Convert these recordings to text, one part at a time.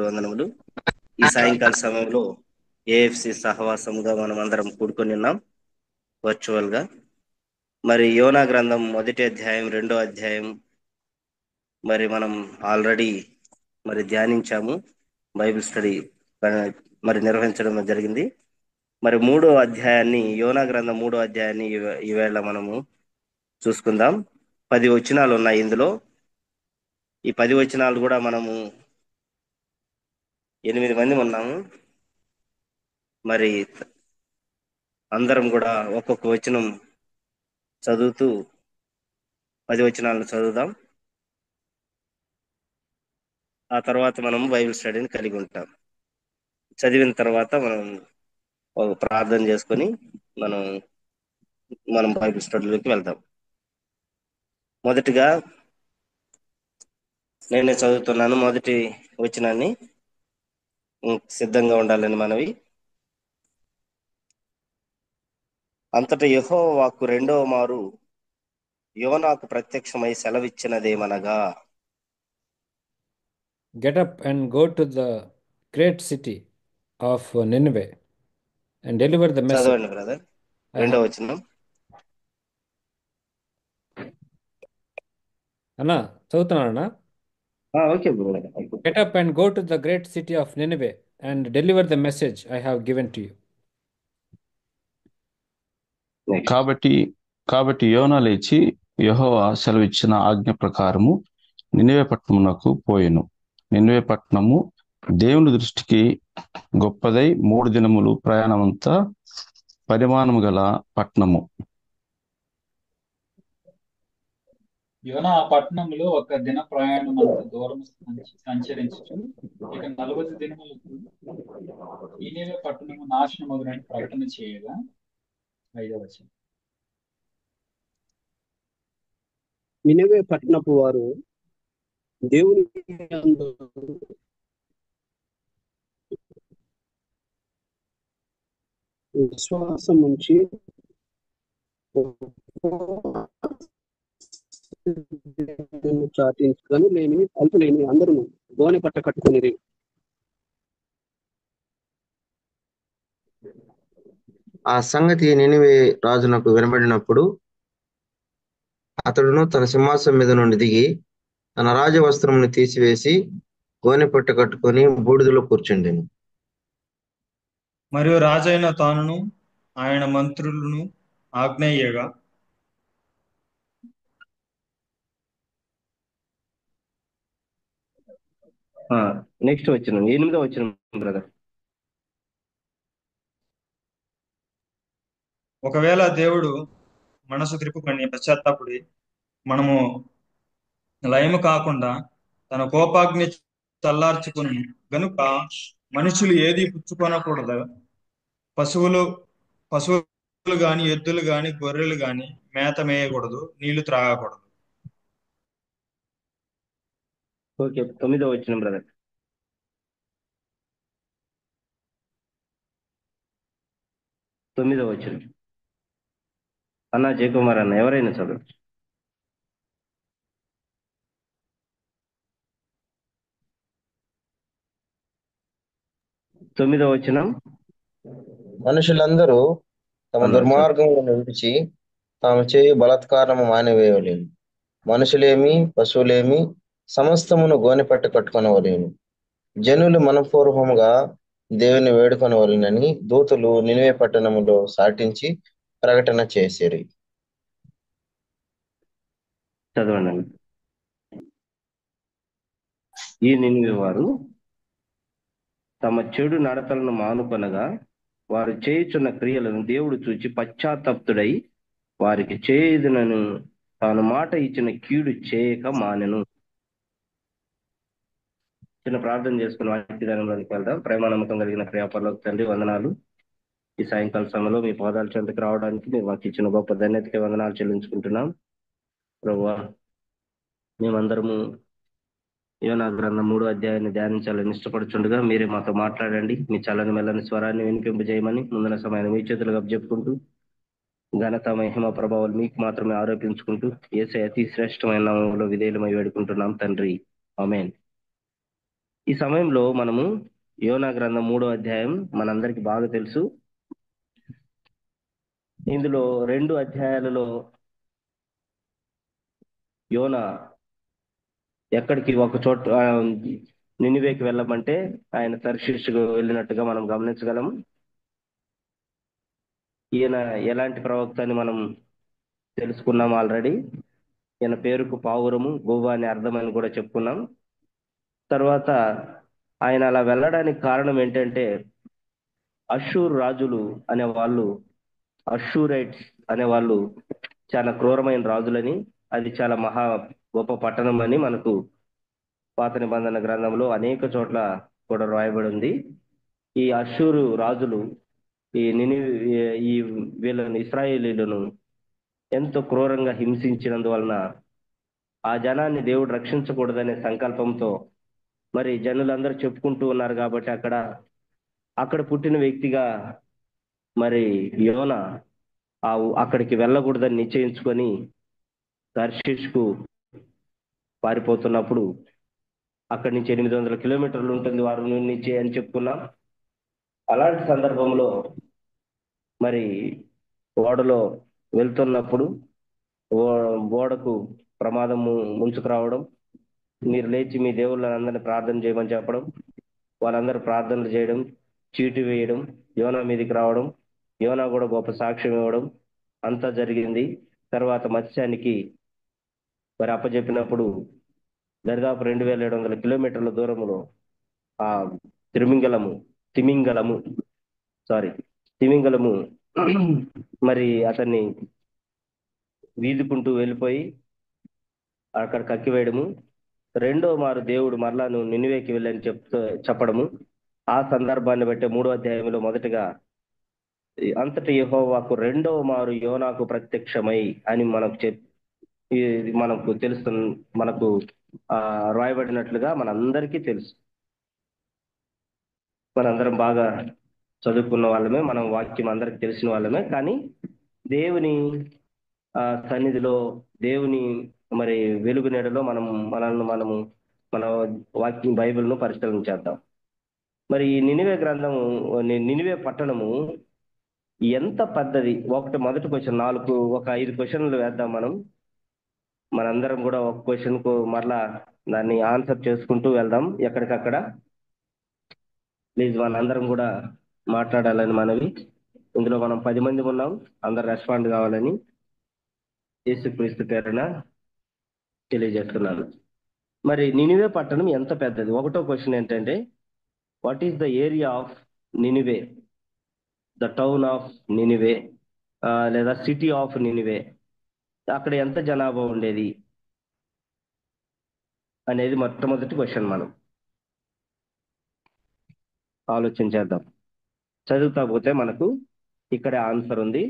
వందనములు. ఈ సాయంకాల సమయంలో ఏఎఫ్సి సహవాసముగా మనం అందరం కూడుకొని ఉన్నాం వర్చువల్ గా. మరి యోనా గ్రంథం 1వ అధ్యాయం 2వ అధ్యాయం మరి మనం ఆల్రెడీ మరి ధ్యానించాము. బైబిల్ స్టడీ మరి నిర్వహించడం జరిగింది. మరి 3వ అధ్యాయాన్ని, యోనా గ్రంథం 3వ అధ్యాయాన్ని ఈవేళ మనము చూసుకుందాం. 10 వచనాలు ఉన్నాయి ఇందులో. ఈ 10 వచనాలు కూడా మనము 8 మంది ఉన్నాము. మరి అందరం కూడా ఒక్కొక్క వచనం చదువుతూ 10 వచనాలను చదువుదాం. ఆ తర్వాత మనం బైబిల్ స్టడీని కలిగి ఉంటాం. చదివిన తర్వాత మనం ఒక ప్రార్థన చేసుకొని మనం బైబిల్ స్టడీలోకి వెళ్దాం. మొదటిగా నేనే చదువుతున్నాను మొదటి వచనాన్ని. సిద్ధంగా ఉండాలని మనవి. అంతటా యెహోవా వాక్కు రెండవ మారు యోనాకు ప్రత్యక్షమై సెలవిచ్చినదేమనగా, Get up and go to the great city of Nineveh and deliver the message చదవండి బ్రదర్. I have. రెండవ వచనం. అన్నా చదువుతున్నానన్నా. Okay brother. Get up and go to the great city of Nineveh and deliver the message I have given to you. కాబట్టి కాబట్టి యోనా లేచి యెహోవా సెలవిచ్చిన ఆజ్ఞ ప్రకారము నినివే పట్టణమునకు పోయెను. నినివే పట్టణము దేవుని దృష్టికి గొప్పదై 3 దినములు ప్రయాణమంతా పరిమాణము గల పట్టణము. యోనా ఆ పట్టణంలో ఒక దిన ప్రయాణమంత దూరం సంచరించుచు ఇక 40 దినములకు నీనెవె పట్టణము నాశనమగునని ప్రకటన చేయగా. 5వ వచనం. నినెవె పట్టణపు వారు దేవుని యందు విశ్వాసం ఉంచి చాటించుకొని లేని అల్పులేని అందరూ గోనె పట్ట కట్టుకునేది. ఆ సంగతి నినివే రాజునకు వినబడినప్పుడు అతడును తన సింహాసనం మీద నుండి దిగి తన రాజవస్త్రమును తీసివేసి గోనె పట్ట కట్టుకొని బూడిదలో కూర్చుండెను. మరియు రాజైన తానును ఆయన మంత్రులను ఆజ్ఞేయగా నెక్స్ట్ వచనం, 8వ వచనం బ్రదర్. ఒకవేళ దేవుడు మనసు త్రిప్పుకొని పశ్చాత్తాపుడి మనము లయము కాకుండా తన కోపాగ్ని చల్లార్చుకుని గనుక మనుషులు ఏది పుచ్చుకొనకూడదు. పశువులు గాని, ఎద్దులు గాని, గొర్రెలు గాని మేత మేయకూడదు, నీళ్లు త్రాగకూడదు. ఓకే, 9వ వచనం బ్రదర్. 9వ వచనం. అన్న జయకుమార్ అన్న, ఎవరైనా చదవచ్చు. 9వ వచనం. మనుషులందరూ తమ దుర్మార్గములను విడిచి తాము చేయు బలాత్కారము మానివేయలేను. మనుషులేమి పశువులేమి సమస్తమును గోనెపట్ట కట్టుకొనవలేను. జనులు మనపూర్వముగా దేవుని వేడుకొనవలెనని దూతలు నినివే పట్టణములో సాటించి ప్రకటన చేసిరి. చదవండి. ఈ నినివే వారు తమ చెడు నడతలను మానుకొనగా వారు చేయుచున్న క్రియలను దేవుడు చూచి పశ్చాత్తప్తుడై వారికి చేయదునను తాను మాట ఇచ్చిన కీడు చేయక మానెను. చిన్న ప్రార్థన చేసుకుని వాక్యదానంలోకి వెళ్దాం. ప్రేమ నమ్మకం కలిగిన ప్రియాపరలోకి తండ్రి, వందనాలు. ఈ సాయంకాల సమయంలో మీ పాదాల చెంతకు రావడానికి మీరు మాకు ఇచ్చిన గొప్ప ధన్యతకి వందనాలు చెల్లించుకుంటున్నాం. ప్రభువా, మేమందరము యోనా గ్రంథం 3వ అధ్యాయాన్ని ధ్యానించాలని ఇష్టపడుచుండగా మీరే మాతో మాట్లాడండి. మీ చల్లని మెల్లని స్వరాన్ని వినిపింపజేయమని ముందున సమయాన్ని మీ చేతులుగా చెప్పుకుంటూ ఘనత మహిమ ప్రభావాలు మీకు మాత్రమే ఆరోపించుకుంటూ యేసయ్య అతి శ్రేష్టమైన నామములో విధేయులమై వేడుకుంటున్నాం తండ్రి, ఆమేన్. ఈ సమయంలో మనము యోనా గ్రంథం 3వ అధ్యాయం మనందరికి బాగా తెలుసు. ఇందులో 2 అధ్యాయాలలో యోనా ఎక్కడికి ఒక చోట నినివేకి వెళ్ళమంటే ఆయన తర్షీషుకు వెళ్ళినట్టుగా మనం గమనించగలం. ఈయన ఎలాంటి ప్రవక్త అని మనం తెలుసుకున్నాం ఆల్రెడీ. ఈయన పేరుకు పావురము గువ్వ అని అర్థం అని కూడా చెప్పుకున్నాం. తర్వాత ఆయన అలా వెళ్ళడానికి కారణం ఏంటంటే అషూర్ రాజులు అనే వాళ్ళు, అషూరైట్స్ అనే వాళ్ళు చాలా క్రూరమైన రాజులని, అది చాలా మహా గొప్ప పట్టణం అని మనకు పాత నిబంధన గ్రంథంలో అనేక చోట్ల కూడా రాయబడి ఉంది. ఈ అషూరు రాజులు ఈ ఈ వీళ్ళని ఇశ్రాయేలీలను ఎంతో క్రూరంగా హింసించినందువలన ఆ జనాన్ని దేవుడు రక్షించకూడదనే సంకల్పంతో మరి జనులందరూ చెప్పుకుంటూ ఉన్నారు కాబట్టి అక్కడ పుట్టిన వ్యక్తిగా మరి యోన అక్కడికి వెళ్ళకూడదని నిశ్చయించుకొని తర్షీష్కు పారిపోతున్నప్పుడు, అక్కడి నుంచి 800 కిలోమీటర్లు ఉంటుంది వారి నుంచి అని చెప్పుకున్నాం. అలాంటి సందర్భంలో మరి ఓడలో వెళ్తున్నప్పుడు ఓడకు ప్రమాదం ముంచుకు రావడం, మీరు లేచి మీ దేవుళ్ళందరినీ ప్రార్థన చేయమని చెప్పడం, వాళ్ళందరూ ప్రార్థనలు చేయడం, చీటు వేయడం, యోనా మీదకి రావడం, యోనా కూడా గొప్ప సాక్ష్యం ఇవ్వడం అంతా జరిగింది. తర్వాత మత్స్యానికి మరి అప్పచెప్పినప్పుడు దరిదాపు 2700 కిలోమీటర్ల దూరంలో ఆ తిమింగలము తిమింగలము మరి అతన్ని వీదుకుంటూ వెళ్ళిపోయి అక్కడ కక్కివేయడము, రెండో మారు దేవుడు మరలా నువ్వు నినివేకి వెళ్ళని చెప్పడము. ఆ సందర్భాన్ని బట్టి 3వ అధ్యాయంలో మొదటగా అంతటి యెహోవాకు రెండవ మారు యోనాకు ప్రత్యక్షమై అని మనకు తెలుసు, మనకు రాయబడినట్లుగా మనందరికీ తెలుసు. మనందరం బాగా చదువుకున్న వాళ్ళమే, మనం వాక్యం అందరికి తెలిసిన వాళ్ళమే. కానీ దేవుని సన్నిధిలో, దేవుని మరి వెలుగు నీడలో మనము మన వాక్యం బైబిల్ను పరిశీలన చేద్దాం. మరి ఈ నినివే పట్టణము ఎంత పెద్దది? మొదటి క్వశ్చన్, ఒక 5 క్వశ్చన్లు వేద్దాం మనందరం కూడా ఒక క్వశ్చన్ కు మరలా దాన్ని ఆన్సర్ చేసుకుంటూ వెళ్దాం ఎక్కడికక్కడ. ప్లీజ్ మనందరం కూడా మాట్లాడాలని మనవి. ఇందులో మనం 10 మంది ఉన్నాం, అందరు రెస్పాండ్ కావాలని యేసుక్రీస్తు పేరున తెలియజేస్తున్నాను. మరి నినివే పట్టణం ఎంత పెద్దది? ఒకటో క్వశ్చన్ ఏంటంటే, what is the area of Nineveh, the town of Nineveh, లేదా సిటీ ఆఫ్ నినివే, అక్కడ ఎంత జనాభా ఉండేది అనేది మొట్టమొదటి క్వశ్చన్. మనం ఆలోచన చేద్దాం. చదువుతా పోతే మనకు ఇక్కడ ఆన్సర్ ఉంది.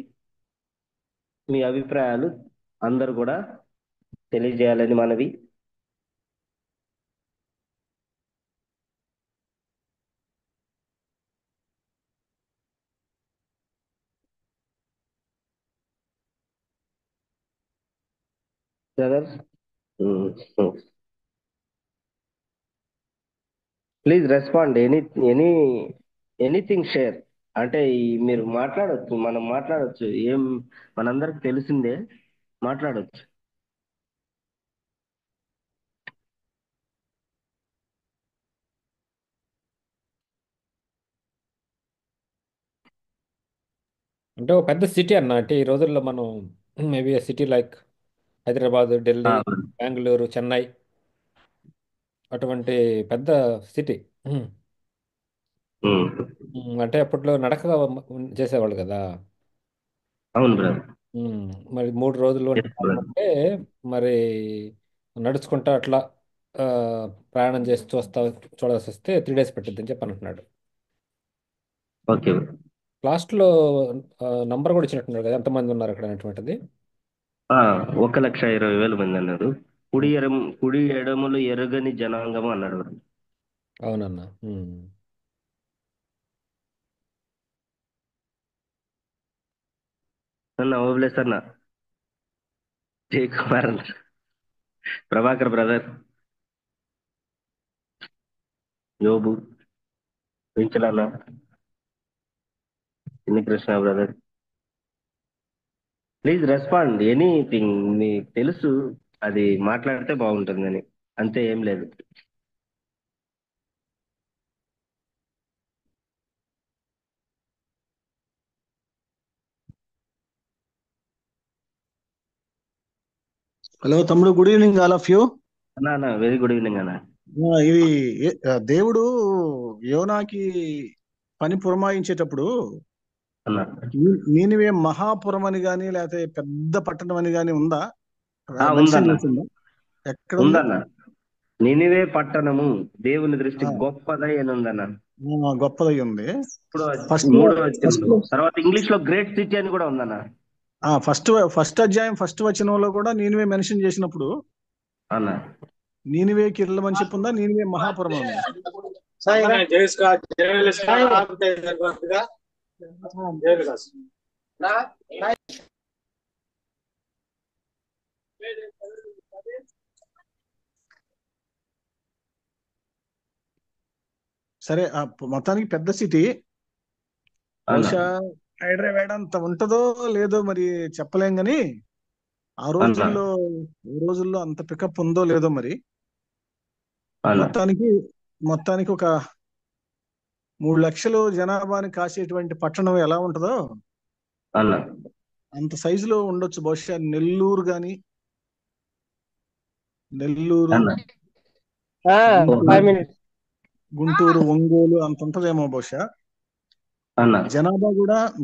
మీ అభిప్రాయాలు అందరూ కూడా తెలియజేయాలని మనవి. Please respond anything share. అంటే మీరు మాట్లాడొచ్చు, మనం మాట్లాడొచ్చు, ఏం మనందరికి తెలిసిందే, మాట్లాడొచ్చు. అంటే ఒక పెద్ద సిటీ అన్న. అంటే ఈ రోజుల్లో మనం maybe city like Hyderabad, Delhi, Bengaluru, Chennai, అటువంటి పెద్ద సిటీ. అంటే అప్పట్లో నడకగా చేసేవాళ్ళు కదా. అవును బ్రదర్. మరి 3 రోజులు అంటే మరి నడుచుకుంటా అట్లా ప్రయాణం చేసి చూడాల్సి వస్తే 3 days పట్టిద్ది అని చెప్పి అంటున్నాడు. ఓకే. లాస్ట్లో నంబర్ కూడా ఇచ్చినట్టున్నారు కదా, ఎంతమంది ఉన్నారు అక్కడ అనేటువంటిది. 1,20,000 మంది అన్నారు. కుడి ఎడములు ఎరుగని జనాంగము అన్నాడు. అవునన్నా. అన్న ఓబ్లేస్ అన్న, జై కుమార్ అన్న, ప్రభాకర్ బ్రదర్. యోబు, పెంచలన్న, Chinni Krishna brother, please respond anything. మీకు తెలుసు అది మాట్లాడితే బాగుంటుందని, అంతే, ఏం లేదు. హలో తమ్ముడు, good evening all of you. అన్న వెరీ గుడ్ ఈవినింగ్ అన్న. ఇది దేవుడు యోనాకి పని పురమాయించేటప్పుడు అన్న నీనివే మహాపురం అని గాని లేకపోతే పెద్ద పట్టణం అని గాని ఉందా? మెన్షన్ ఉందన్న, చేసిందా? ఎక్కడ ఉంది? ఉందన్న. నినివే పట్టణము దేవుని దృష్టి గొప్పదై అని ఉందన్న. గొప్పదై ఉంది. ఇప్పుడు ఫస్ట్ 3వ అధ్యాయంలో, తర్వాత ఇంగ్లీష్ లో గ్రేట్ సిటీ అని కూడా ఉందన్న. ఫస్ట్ అధ్యాయం ఫస్ట్ వచనంలో కూడా నీనివే మెన్షన్ చేసినప్పుడు అన్న నీనివేకి ఇళ్ళమని చెప్పి ఉందా? నీనివే మహాపురం ఉందా? సరే, మొత్తానికి పెద్ద సిటీ. బహుశా హైదరాబాద్ అంత ఉంటుందో లేదో మరి చెప్పలేం గాని ఆ రోజుల్లో అంత పికప్ ఉందో లేదో మరి. మొత్తానికి ఒక 3 లక్షలు జనాభాని కాసేటువంటి పట్టణం ఎలా ఉంటుందో అంత సైజులో ఉండొచ్చు. బహుశా నెల్లూరు, గుంటూరు, ఒంగోలు అంత ఉంటదేమో బహుశా.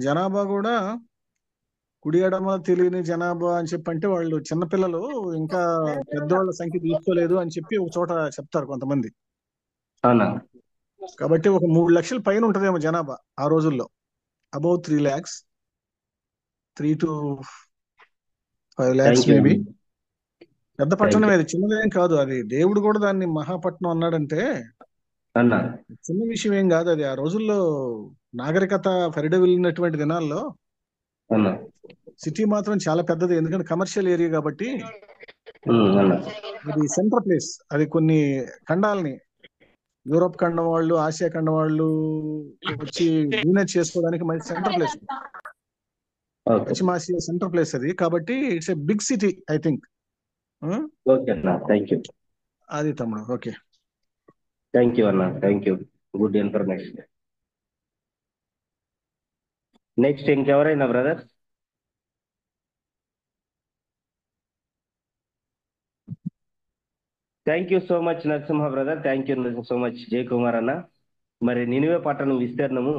జనాభా కూడా కుడి ఎడమ తెలియని జనాభా అని చెప్పి అంటే వాళ్ళు చిన్నపిల్లలు ఇంకా పెద్దవాళ్ళ సంఖ్య తీసుకోలేదు అని చెప్పి ఒక చోట చెప్తారు కొంతమంది. కాబట్టి ఒక 3 లక్షల పైన ఉంటదేమో జనాభా ఆ రోజుల్లో. Above 3 lakhs, 3 to 5 lakhs maybe. పెద్ద పట్టణం, అది చిన్నదేం కాదు. అది దేవుడు కూడా దాన్ని మహాపట్నం అన్నాడంటే చిన్న విషయం ఏం కాదు. అది ఆ రోజుల్లో నాగరికత పరిడవిల్లినటువంటి దినాల్లో సిటీ మాత్రం చాలా పెద్దది. ఎందుకంటే కమర్షియల్ ఏరియా కాబట్టి అది సెంట్రల్ ప్లేస్. అది కొన్ని ఖండాలని, యూరోప్ ఖండం వాళ్ళు, ఆసియా ఖండం వాళ్ళు వచ్చి బిజినెస్ చేసుకోవడానికి మంచి సెంట్రల్ ప్లేస్, పశ్చిమాసియా సెంట్రల్ ప్లేస్ అది. కాబట్టి it's a big city I think. అది తమ్ముడు. ఓకే, థ్యాంక్ యూ అన్న, thank you, good information. Next ఇంకెవరైనా brother? Thank you so much Narasimha brother, thank you so much Jaya Kumar అన్న. మరి నినివే పట్టణం విస్తీర్ణము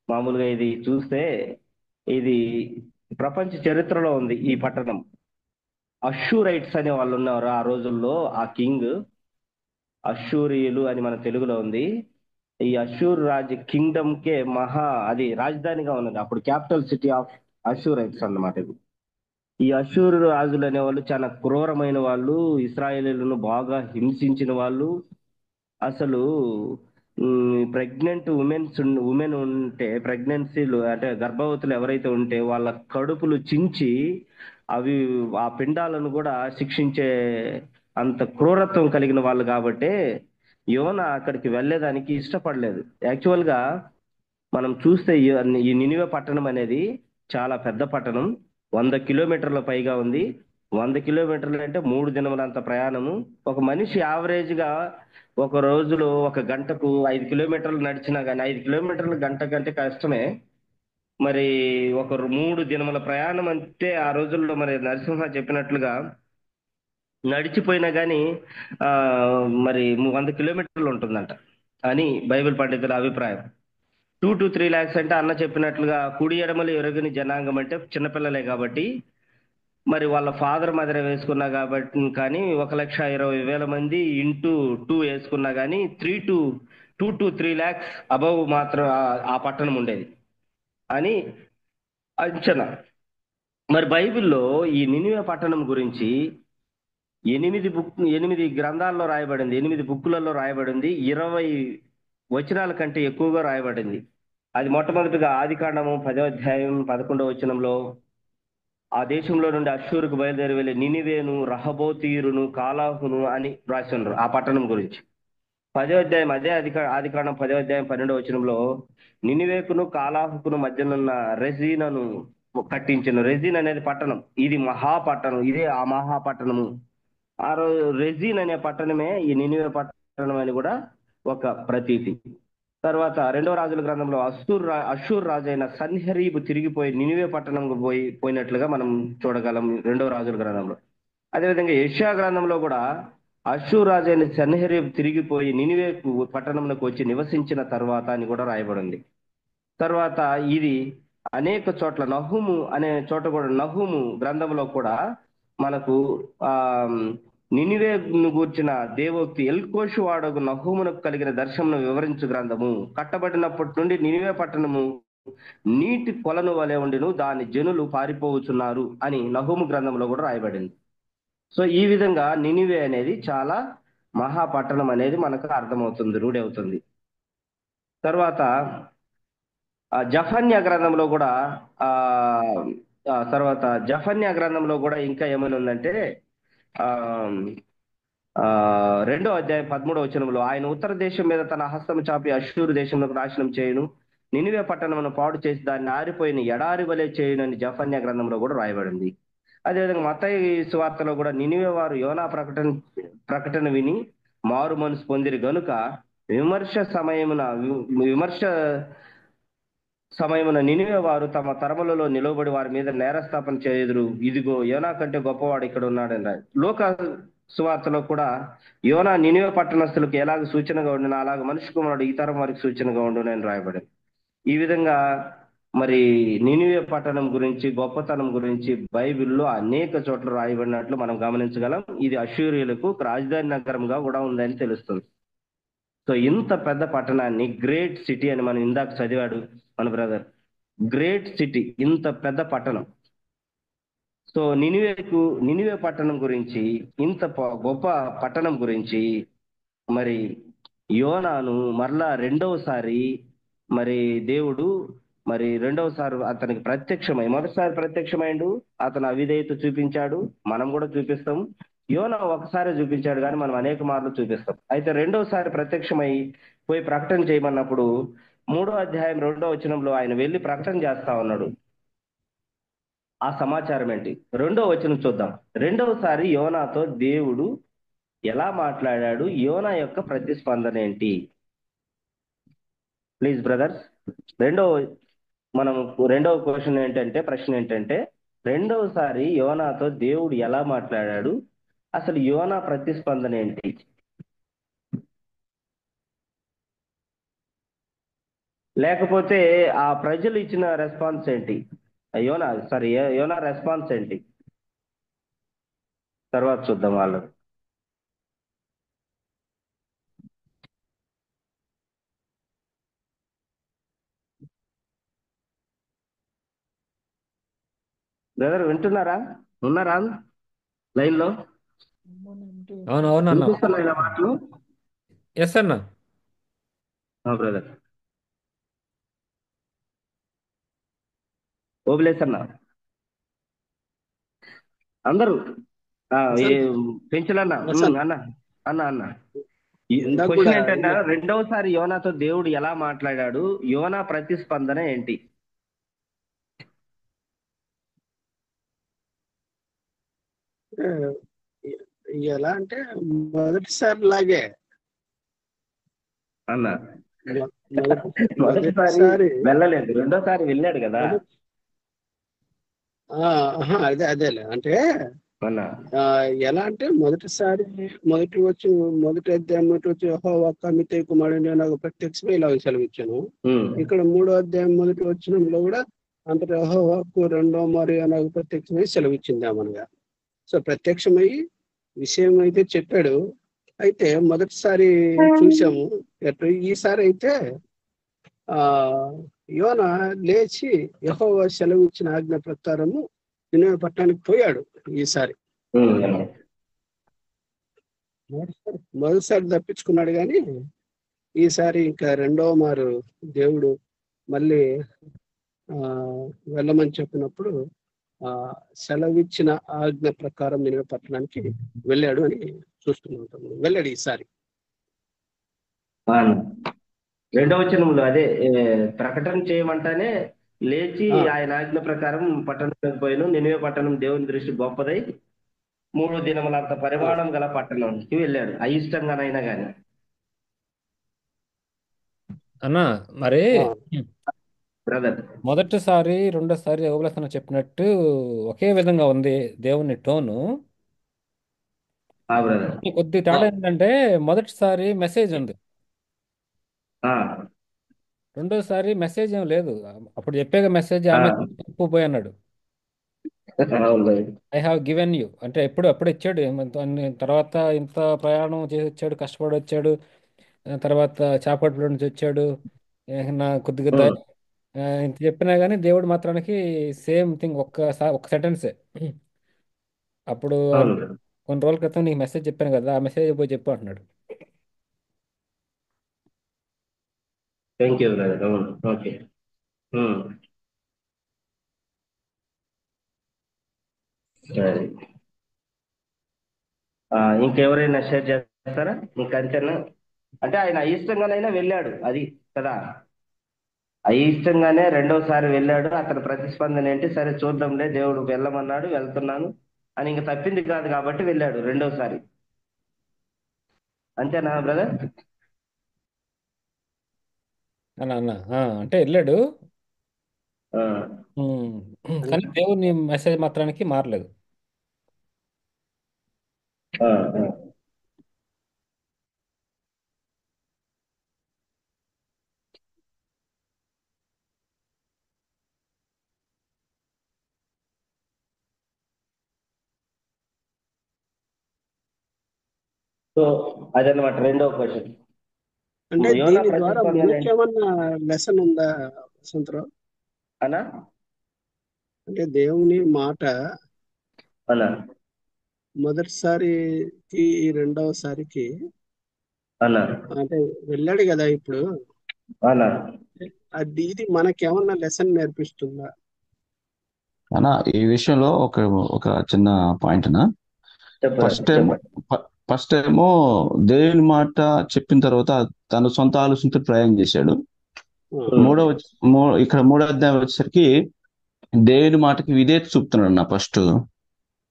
మామూలుగా ఇది చూస్తే ఇది ప్రపంచ చరిత్రలో ఉంది. ఈ పట్టణం అష్షూరైట్స్ అనే వాళ్ళు ఉన్నారు ఆ రోజుల్లో. ఆ కింగ్ అష్షూరియులు అని మన తెలుగులో ఉంది. ఈ అష్షూర్ కింగ్డమ్ కే అది రాజధానిగా ఉన్నది. అప్పుడు క్యాపిటల్ సిటీ ఆఫ్ అష్షూరైట్స్ అన్నమాట ఇది. ఈ అష్షూరు రాజులు అనేవాళ్ళు చాలా క్రూరమైన వాళ్ళు, ఇశ్రాయేలీలను బాగా హింసించిన వాళ్ళు. అసలు ప్రెగ్నెంట్ ఉమెన్ ఉంటే, ప్రెగ్నెన్సీలు అంటే గర్భవతులు ఎవరైతే ఉంటే వాళ్ళ కడుపులు చించి అవి ఆ పిండాలను కూడా శిక్షించే అంత క్రూరత్వం కలిగిన వాళ్ళు. కాబట్టి యోనా అక్కడికి వెళ్ళేదానికి ఇష్టపడలేదు. యాక్చువల్ గా మనం చూస్తే ఈ నినివే పట్టణం అనేది చాలా పెద్ద పట్టణం, 100 కిలోమీటర్ల పైగా ఉంది. 100 కిలోమీటర్లు అంటే 3 దినములంత ప్రయాణము. ఒక మనిషి యావరేజ్ గా ఒక రోజులో 1 గంటకు 5 కిలోమీటర్లు నడిచినా కానీ, 5 కిలోమీటర్లు గంట కంటే కష్టమే. మరి 3 దినముల ప్రయాణం అంటే ఆ రోజుల్లో మరి నరసింహ చెప్పినట్లుగా నడిచిపోయినా కానీ మరి 100 కిలోమీటర్లు ఉంటుందంట అని బైబిల్ పండితుల అభిప్రాయం. 2 to 3 lakhs అంటే అన్న చెప్పినట్లుగా కుడి ఎడమలు ఎరుగని జనాంగం అంటే చిన్నపిల్లలే కాబట్టి మరి వాళ్ళ ఫాదర్ మదర్ వేసుకున్నా కాబట్టి కానీ 1,20,000 మంది ఇంటూ 2 వేసుకున్నా కానీ 2 to 3 lakhs అబవ్ మాత్రం ఆ పట్టణం ఉండేది అని అంచనా. మరి బైబిల్లో ఈ నినివే పట్టణం గురించి 8 గ్రంథాల్లో రాయబడింది, 8 బుక్కులలో రాయబడింది, 20 వచనాల కంటే ఎక్కువగా రాయబడింది. అది మొట్టమొదటిగా ఆదికాండము 10వ అధ్యాయం 11వ వచనంలో ఆ దేశంలో నుండి అష్షూరుకు బయలుదేరి వెళ్ళి నినివేను, రహబోతీరును, కాలాహును అని రాసి ఉన్నారు ఆ పట్టణం గురించి. 10వ అధ్యాయం అదే ఆదికాండం 10వ అధ్యాయం 12వ వచనంలో నినివేకును కాలాహుకును మధ్యనున్న రెజీనను కట్టించను. రెజీన్ అనేది పట్టణం, ఇది మహాపట్టణం, ఇదే ఆ మహాపట్టణము. ఆ రోజు రెజీన్ అనే పట్టణమే ఈ నినివే పట్టణం అని కూడా ఒక ప్రతీతి. తర్వాత 2వ రాజుల గ్రంథంలో అషూర్ రాజు అయిన సన్హెరీబు తిరిగిపోయి నినివే పట్టణంకు పోయినట్లుగా మనం చూడగలం 2వ రాజుల గ్రంథంలో. అదేవిధంగా యెషయా గ్రంథంలో కూడా అషూర్ రాజు అయిన సన్హెరీబు తిరిగిపోయి నినివే పట్టణంలోకి వచ్చి నివసించిన తర్వాత అని కూడా రాయబడింది. తర్వాత ఇది అనేక చోట్ల నహుము అనే చోట కూడా, నహుము గ్రంథంలో కూడా మనకు నినివేను గూర్చిన దేవోక్తి ఎల్కోషు వాడకు నహుమునకు కలిగిన దర్శనమును వివరించు గ్రంథము. కట్టబడినప్పటి నుండి నినివే పట్టణము నీటి కొలను వలె ఉండిను, దాని జనులు పారిపోవచ్చున్నారు అని నహుము గ్రంథంలో కూడా రాయబడింది. సో ఈ విధంగా నినివే అనేది చాలా మహాపట్టణం అనేది మనకు అర్థమవుతుంది, రూఢి అవుతుంది. తర్వాత జఫన్యా గ్రంథంలో కూడా తర్వాత జఫన్యా గ్రంథంలో కూడా ఇంకా ఏమైనా ఉందంటే 2వ అధ్యాయం 13వ వచనంలో ఆయన ఉత్తర దేశం మీద తన హస్తము చాపి అష్షూరు దేశంలోకి నాశనం చేయును, నినివే పట్టణమును పాడు చేసి దాన్ని ఆరిపోయిన ఎడారి వలె చేయును అని జఫన్యా గ్రంథంలో కూడా రాయబడింది. అదేవిధంగా మత్తయి సువార్తలో కూడా నినివే వారు యోనా ప్రకటన విని మారు మనసు పొందిరి గనుక విమర్శ సమయమున నినివే వారు తమ తరములలో నిలవబడి వారి మీద నేరస్థాపన చేయుదురు, ఇదిగో యోనా కంటే గొప్పవాడు ఇక్కడ ఉన్నాడని రాయి. లోక సువార్తలో కూడా యోనా నినివే పట్టణస్థులకు ఎలాగ సూచనగా ఉండిన అలాగ మనిషి కుమారుడు ఈ తరం వారికి సూచనగా ఉండునని రాయబడింది. ఈ విధంగా మరి నినివే పట్టణం గురించి, గొప్పతనం గురించి బైబిల్లో అనేక చోట్ల రాయబడినట్లు మనం గమనించగలం. ఇది అష్షూరీయులకు రాజధాని నగరంగా కూడా ఉందని తెలుస్తుంది. సో ఇంత పెద్ద పట్టణాన్ని గ్రేట్ సిటీ అని మనం ఇందాక చదివాడు మన బ్రదర్, గ్రేట్ సిటీ, ఇంత పెద్ద పట్టణం. సో నినివే పట్టణం గురించి, ఇంత గొప్ప పట్టణం గురించి మరి యోనాను మరలా రెండవసారి మరి దేవుడు మరి రెండవసారి అతనికి ప్రత్యక్షమై, మొదటిసారి ప్రత్యక్షమైండు, అతను అవిధేయత చూపించాడు, మనం కూడా చూపిస్తాం. యోనా ఒకసారి చూపించాడు కానీ మనం అనేక మార్లు చూపిస్తాం. అయితే రెండవసారి ప్రత్యక్షమై పోయి ప్రకటన చేయమన్నప్పుడు 3వ అధ్యాయం 2వ వచనంలో ఆయన వెళ్ళి ప్రకటన చేస్తా ఉన్నాడు. ఆ సమాచారం ఏంటి? 2వ వచనం చూద్దాం. రెండవసారి యోనాతో దేవుడు ఎలా మాట్లాడాడు, యోనా యొక్క ప్రతిస్పందన ఏంటి? Please brothers. రెండవ ప్రశ్న ఏంటంటే రెండవసారి యోనాతో దేవుడు ఎలా మాట్లాడాడు, అసలు యోనా ప్రతిస్పందన ఏంటి? లేకపోతే ఆ ప్రజలు ఇచ్చిన రెస్పాన్స్ ఏంటి? యోనా రెస్పాన్స్ ఏంటి? తర్వాత చూద్దాం వాళ్ళు. బ్రదర్ వింటున్నారా? ఉన్నారా లైన్ లో? అవునవునన్నా మాటలు ఎస్ అన్నా. బ్రదర్ ఓబులేస్ అన్న, అందరూ పెంచులన్నా అన్న అన్న అన్న క్వశ్చన్ ఏంటంటే రెండవసారి యోనాతో దేవుడు ఎలా మాట్లాడాడు, యోనా ప్రతిస్పందన ఏంటి? ఎలా అంటే మొదటిసారి లాగే అన్న. మొదటిసారి వెళ్ళలేదు, రెండోసారి వెళ్ళాడు కదా. అదేలే అంటే ఎలా అంటే మొదటి అధ్యాయం వచ్చి యెహోవా మిత్తయి కుమారుడు నాకు ప్రత్యక్షమే ఇలా సెలవిచ్చాను. ఇక్కడ 3వ అధ్యాయం మొదటి వచనంలో కూడా అంతటా యెహోవాకు 2వ మరి నాకు ప్రత్యక్షమై సెలవిచ్చింది ఆమెనుగా. సో ప్రత్యక్షమై విషయం అయితే చెప్పాడు. అయితే మొదటిసారి చూసాము, ఈసారి అయితే యోనా లేచి యెహోవా సెలవిచ్చిన ఆజ్ఞ ప్రకారము నినివే పట్టణానికి పోయాడు. ఈసారి మొదటిసారి తప్పించుకున్నాడు కానీ ఈసారి ఇంకా 2వ మారు దేవుడు మళ్ళీ వెళ్ళమని చెప్పినప్పుడు సెలవిచ్చిన ఆజ్ఞ ప్రకారం నినివే పట్టణానికి వెళ్ళాడు అని చూస్తూ ఉంటాము. వెళ్ళాడు ఈసారి. అవును. రెండవ వచనంలో అదే ప్రకటన చేయమంటానే లేచి ఆ, ఆయన ఆజ్ఞ ప్రకారం పట్టణంలోకి పోయిన నినివే పట్టణం దేవుని దృష్టి గొప్పదై 3 దినములంత ఆ, పరిమాణం గల పట్టణంకి వెళ్ళాడు అయిష్టంగానైనా గాని. అన్నా మరి ఆ. బ్రదర్. మొదటిసారి రెండోసారి యోగలసన చెప్పినట్టు ఒకే విధంగా ఉంది దేవుని టోను. బ్రదర్. కొద్ది తేడా ఏంటంటే మొదటిసారి మెసేజ్ ఉంది, రెండోసారి మెసేజ్ ఏం లేదు. అప్పుడు చెప్పాక మెసేజ్ ఆమె పోయి అన్నాడు, అవును brother. I have given you అంటే అప్పుడు ఇచ్చాడు. తర్వాత ఇంత ప్రయాణం చేసి వచ్చాడు, కష్టపడి వచ్చాడు, తర్వాత చేపట్లో నుంచి వచ్చాడు, నా కొద్దిగా ఉమ్, ఇంత చెప్పినా కానీ దేవుడు మాత్రానికి సేమ్ థింగ్ ఒక్క సెంటెన్సే. అప్పుడు అవును brother. కొన్ని రోజుల క్రితం నీకు మెసేజ్ చెప్పాను కదా, ఆ మెసేజ్ పోయి చెప్పు అంటున్నాడు. Thank you brother. అవును. ఓకే. సరే. ఇంకెవరైనా షేర్ చేస్తారా? ఇంకంతేనా? అంటే ఆయన అయిష్టంగానైనా వెళ్ళాడు, అది కదా. అయిష్టంగానే రెండోసారి వెళ్ళాడు. అతని ప్రతిస్పందన ఏంటి? సరే చూద్దాంలే, దేవుడు వెళ్ళమన్నాడు, వెళ్తున్నాను అని ఇంక తప్పింది కాదు కాబట్టి వెళ్ళాడు రెండోసారి. అంతేనా బ్రదర్? అంటే వెళ్ళాడు. ఆ, ఉమ్, అంటే కానీ దేవుని మెసేజ్ మాత్రానికి మారలేదు. ఆ, ఆ. సో అదనమాట రెండో క్వశ్చన్. అంటే యోనా దీని ద్వారా ప్రతిస్పందన మనకేమన్నా లెసన్ ఉందా వసంతరావు? అనా అంటే దేవుని మాట అనా మొదటిసారికి రెండవసారికి అనా అంటే వెళ్ళాడు కదా ఇప్పుడు, అనా ఇది మనకేమన్నా లెసన్ నేర్పిస్తుందా? అన్న ఈ విషయంలో ఒక చిన్న పాయింట్ అన్న. ఫస్ట్ టైం చెప్పండి. ఫస్ట్ టైము దేవుని మాట చెప్పిన తర్వాత తన సొంత ఆలోచనతో ప్రయాణం చేశాడు. మూడో ఇక్కడ మూడో అధ్యాయం వచ్చేసరికి దేవుని మాటకి విధేయత చూపుతున్నాడు అన్న.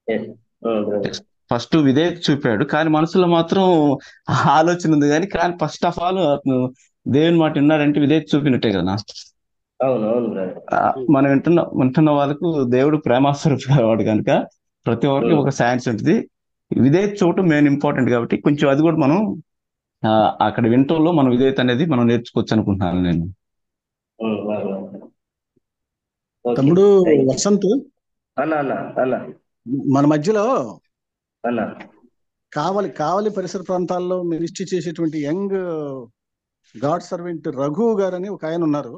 Yes. brother. ఫస్ట్ విధేయత చూపాడు, కానీ మనసులో మాత్రం ఆలోచన ఉంది. కానీ ఫస్ట్ ఆఫ్ ఆల్ అతను దేవుని మాట విన్నాడంటే విధేయత చూపినట్టే కదా. అవును అవును బ్రదర్. మనం వింటున్న వాళ్ళకు దేవుడు ప్రేమాస్వరూపుడు వాడు కనుక ప్రతి ఒక్కరికి ఒక సైన్స్ ఉంటుంది. విధేయత చూడటం మెయిన్ ఇంపార్టెంట్ కాబట్టి కొంచెం అది కూడా మనం అక్కడ వినటంలో మనం విధేయత అనేది మనం నేర్చుకోవచ్చు అనుకుంటున్నాను నేను. తమ్ముడు వసంత్, అన్న అన్న అన్న మన మధ్యలో అన్న కావలి పరిసర ప్రాంతాల్లో మినిస్ట్రీ చేసేటువంటి యంగ్ గాడ్ సర్వెంట్ రఘు గారు అని ఒక ఆయన ఉన్నారు.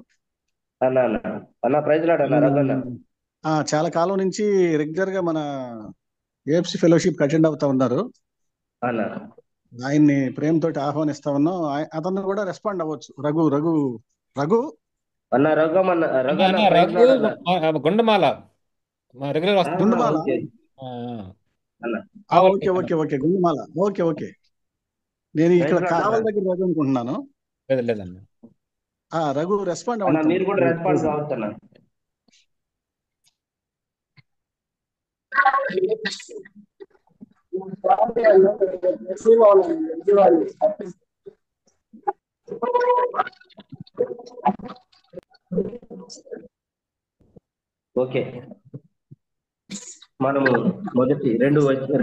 అన్న అన్న అన్న ప్రైజ్ లార్డ్ అన్న రఘు అన్న. చాలా కాలం నుంచి రెగ్యులర్ గా మన ఏఎఫ్సి ఫెలోషిప్ అటెండ్ అవుతా ఉన్నారు. అన్న ఆయన్ని ప్రేమతోటి ఆహ్వానిస్తా ఉన్నాం. అతను కూడా రెస్పాండ్ అవ్వచ్చు. రఘు అన్న రఘుమన్న రఘున్న ప్రైజ్ రఘు లార్డ్ అన్న. గుండమాల మా రెగ్యులర్ వస్తుంది. గుండుమాల. ఓకే అన్న. Okay okay okay Gundumala. Okay okay. నేను ఇక్కడ ప్రైజ్ లార్డ్ కావలి అన్న. దగ్గర రఘు అనుకుంటున్నాను. లేదన్న. రఘు రెస్పాండ్ అన్న అవ్వండి మీరు కూడా రెస్పాన్స్ కావచ్చు అన్న. ఓకే, మనము మొదటి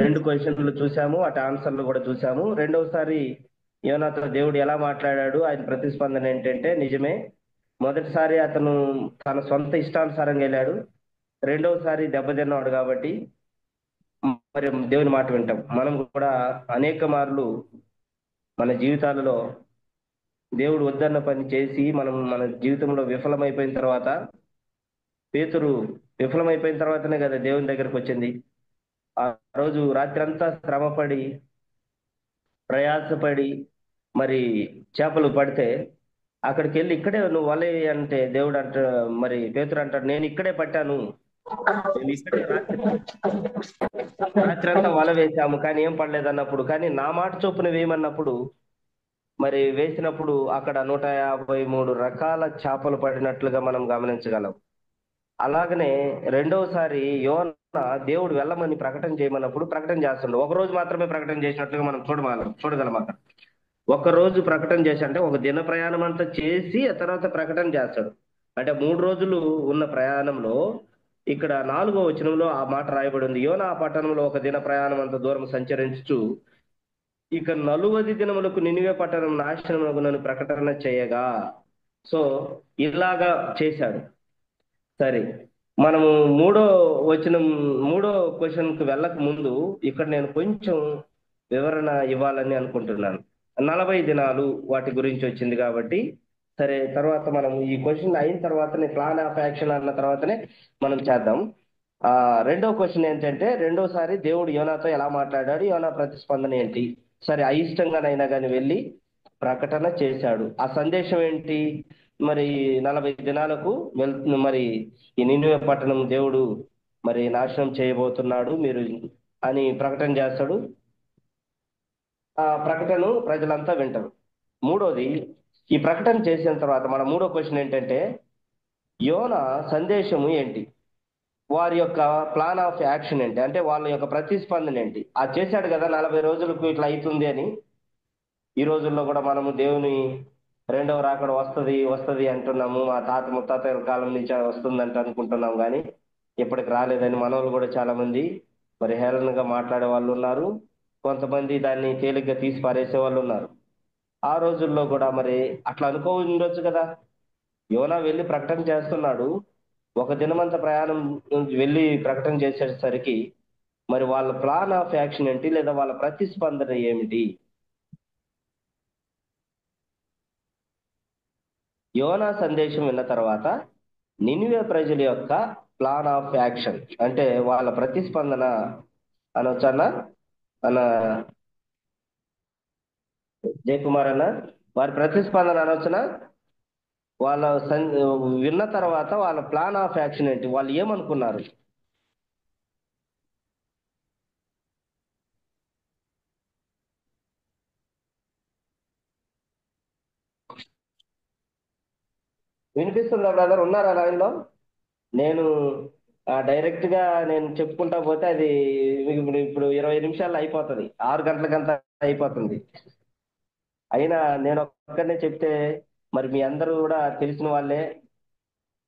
రెండు క్వశ్చన్లు చూసాము, అటు ఆన్సర్లు కూడా చూసాము. రెండవసారి యోనాతో దేవుడు ఎలా మాట్లాడాడు, ఆయన ప్రతిస్పందన ఏంటంటే నిజమే, మొదటిసారి అతను తన సొంత ఇష్టానుసారంగా వెళ్ళాడు, రెండవసారి దెబ్బతిన్నాడు. కాబట్టి మరి దేవుని మాట వింటాం. మనం కూడా అనేక మార్లు మన జీవితాలలో దేవుడు వద్దన్న పని చేసి మనం మన జీవితంలో విఫలమైపోయిన తర్వాత, పేతురు విఫలమైపోయిన తర్వాతనే కదా దేవుని దగ్గరకు వచ్చింది. ఆ రోజు రాత్రంతా శ్రమపడి ప్రయాసపడి మరి చేపలు పడితే అక్కడికి వెళ్ళి ఇక్కడే నువ్వు వల అంటే దేవుడు మరి పేతురు అంటాడు, నేను ఇక్కడే పట్టాను, నేను ఇక్కడే రాత్రి అంతా వల వేసాము కానీ ఏం పడలేదు అన్నప్పుడు, కానీ నా మాట చొప్పున వేయమన్నప్పుడు మరి వేసినప్పుడు అక్కడ 153 రకాల చేపలు పడినట్లుగా మనం గమనించగలం. అలాగనే రెండవసారి యోన దేవుడు వెళ్ళమని ప్రకటన చేయమన్నప్పుడు ప్రకటన చేస్తుండు. ఒక రోజు మాత్రమే ప్రకటన చేసినట్లుగా మనం చూడగలం అక్కడ. ఒక రోజు ప్రకటన చేసి అంటే ఒక దిన ప్రయాణం అంతా చేసి ఆ తర్వాత ప్రకటన చేస్తాడు. అంటే 3 రోజులు ఉన్న ప్రయాణంలో ఇక్కడ 4వ వచనంలో ఆ మాట రాయబడి ఉంది. యోనా ఆ పట్టణంలో ఒక దిన ప్రయాణం అంత దూరం సంచరించుచు ఇక 40 దినములకు నినివే పట్టణం నాశనమగునని ప్రకటన చేయగా. సో ఇలాగా చేశాడు. సరే, మనము మూడో వచనం మూడో క్వశ్చన్ కు వెళ్ళక ముందు ఇక్కడ నేను కొంచెం వివరణ ఇవ్వాలని అనుకుంటున్నాను. 40 దినాలు వాటి గురించి వచ్చింది కాబట్టి సరే, తర్వాత మనం ఈ క్వశ్చన్ అయిన తర్వాతనే ప్లాన్ ఆఫ్ యాక్షన్ అన్న తర్వాతనే మనం చేద్దాం. రెండో క్వశ్చన్ ఏంటంటే రెండోసారి దేవుడు యోనాతో ఎలా మాట్లాడాడు, యోనా ప్రతిస్పందన ఏంటి? సరే, అయిష్టంగానైనా కానీ వెళ్ళి ప్రకటన చేశాడు. ఆ సందేశం ఏంటి? మరి 40 దినాలకు మరి ఈ నినివే పట్టణం దేవుడు మరి నాశనం చేయబోతున్నాడు మీరు అని ప్రకటన చేస్తాడు. ఆ ప్రకటన ప్రజలంతా వింటారు. మూడోది, ఈ ప్రకటన చేసిన తర్వాత మన మూడో క్వశ్చన్ ఏంటంటే యోన సందేశము ఏంటి, వారి యొక్క ప్లాన్ ఆఫ్ యాక్షన్ ఏంటి, అంటే వాళ్ళ యొక్క ప్రతిస్పందన ఏంటి? ఆ చేశాడు కదా 40 రోజులకు ఇట్లా అవుతుంది అని. ఈ రోజుల్లో కూడా మనము దేవుని రెండవ రాకడ వస్తది వస్తది అంటున్నాము. మా తాత ముత్తాతల కాలం నుంచి వస్తుందంట అనుకుంటున్నాం, కానీ ఇప్పటికి రాలేదని మనోళ్ళు కూడా చాలా మంది మరి హేళనగా మాట్లాడే వాళ్ళు ఉన్నారు. కొంతమంది దాన్ని తేలిగ్గా తీసి పారేసే వాళ్ళు ఉన్నారు. ఆ రోజుల్లో కూడా మరి అట్లా అనుకో ఉండొచ్చు కదా. యోనా వెళ్ళి ప్రకటన చేస్తున్నాడు. ఒక దినమంత ప్రయాణం వెళ్ళి ప్రకటన చేసేసరికి మరి వాళ్ళ ప్లాన్ ఆఫ్ యాక్షన్ ఏంటి, లేదా వాళ్ళ ప్రతిస్పందన ఏమిటి? యోనా సందేశం విన్న తర్వాత నినివే ప్రజల యొక్క ప్లాన్ ఆఫ్ యాక్షన్ అంటే వాళ్ళ ప్రతిస్పందన అనొచ్చన్న అన్న జయకుమార్ అన్న, వారి ప్రతిస్పందన అనొచ్చునా? వాళ్ళ విన్న తర్వాత వాళ్ళ ప్లాన్ ఆఫ్ యాక్షన్ ఏంటి, వాళ్ళు ఏమనుకున్నారు? వినిపిస్తుందా బ్రదర్? ఉన్నారా లైన్లో? నేను డైరెక్ట్ గా నేను చెప్పుకుంటా పోతే అది ఇప్పుడు 20 నిమిషాల్లో అయిపోతుంది, 6 గంటలకంతా అయిపోతుంది. అయినా నేను ఒక్కనే చెప్తే మరి మీ అందరూ కూడా తెలిసిన వాళ్ళే,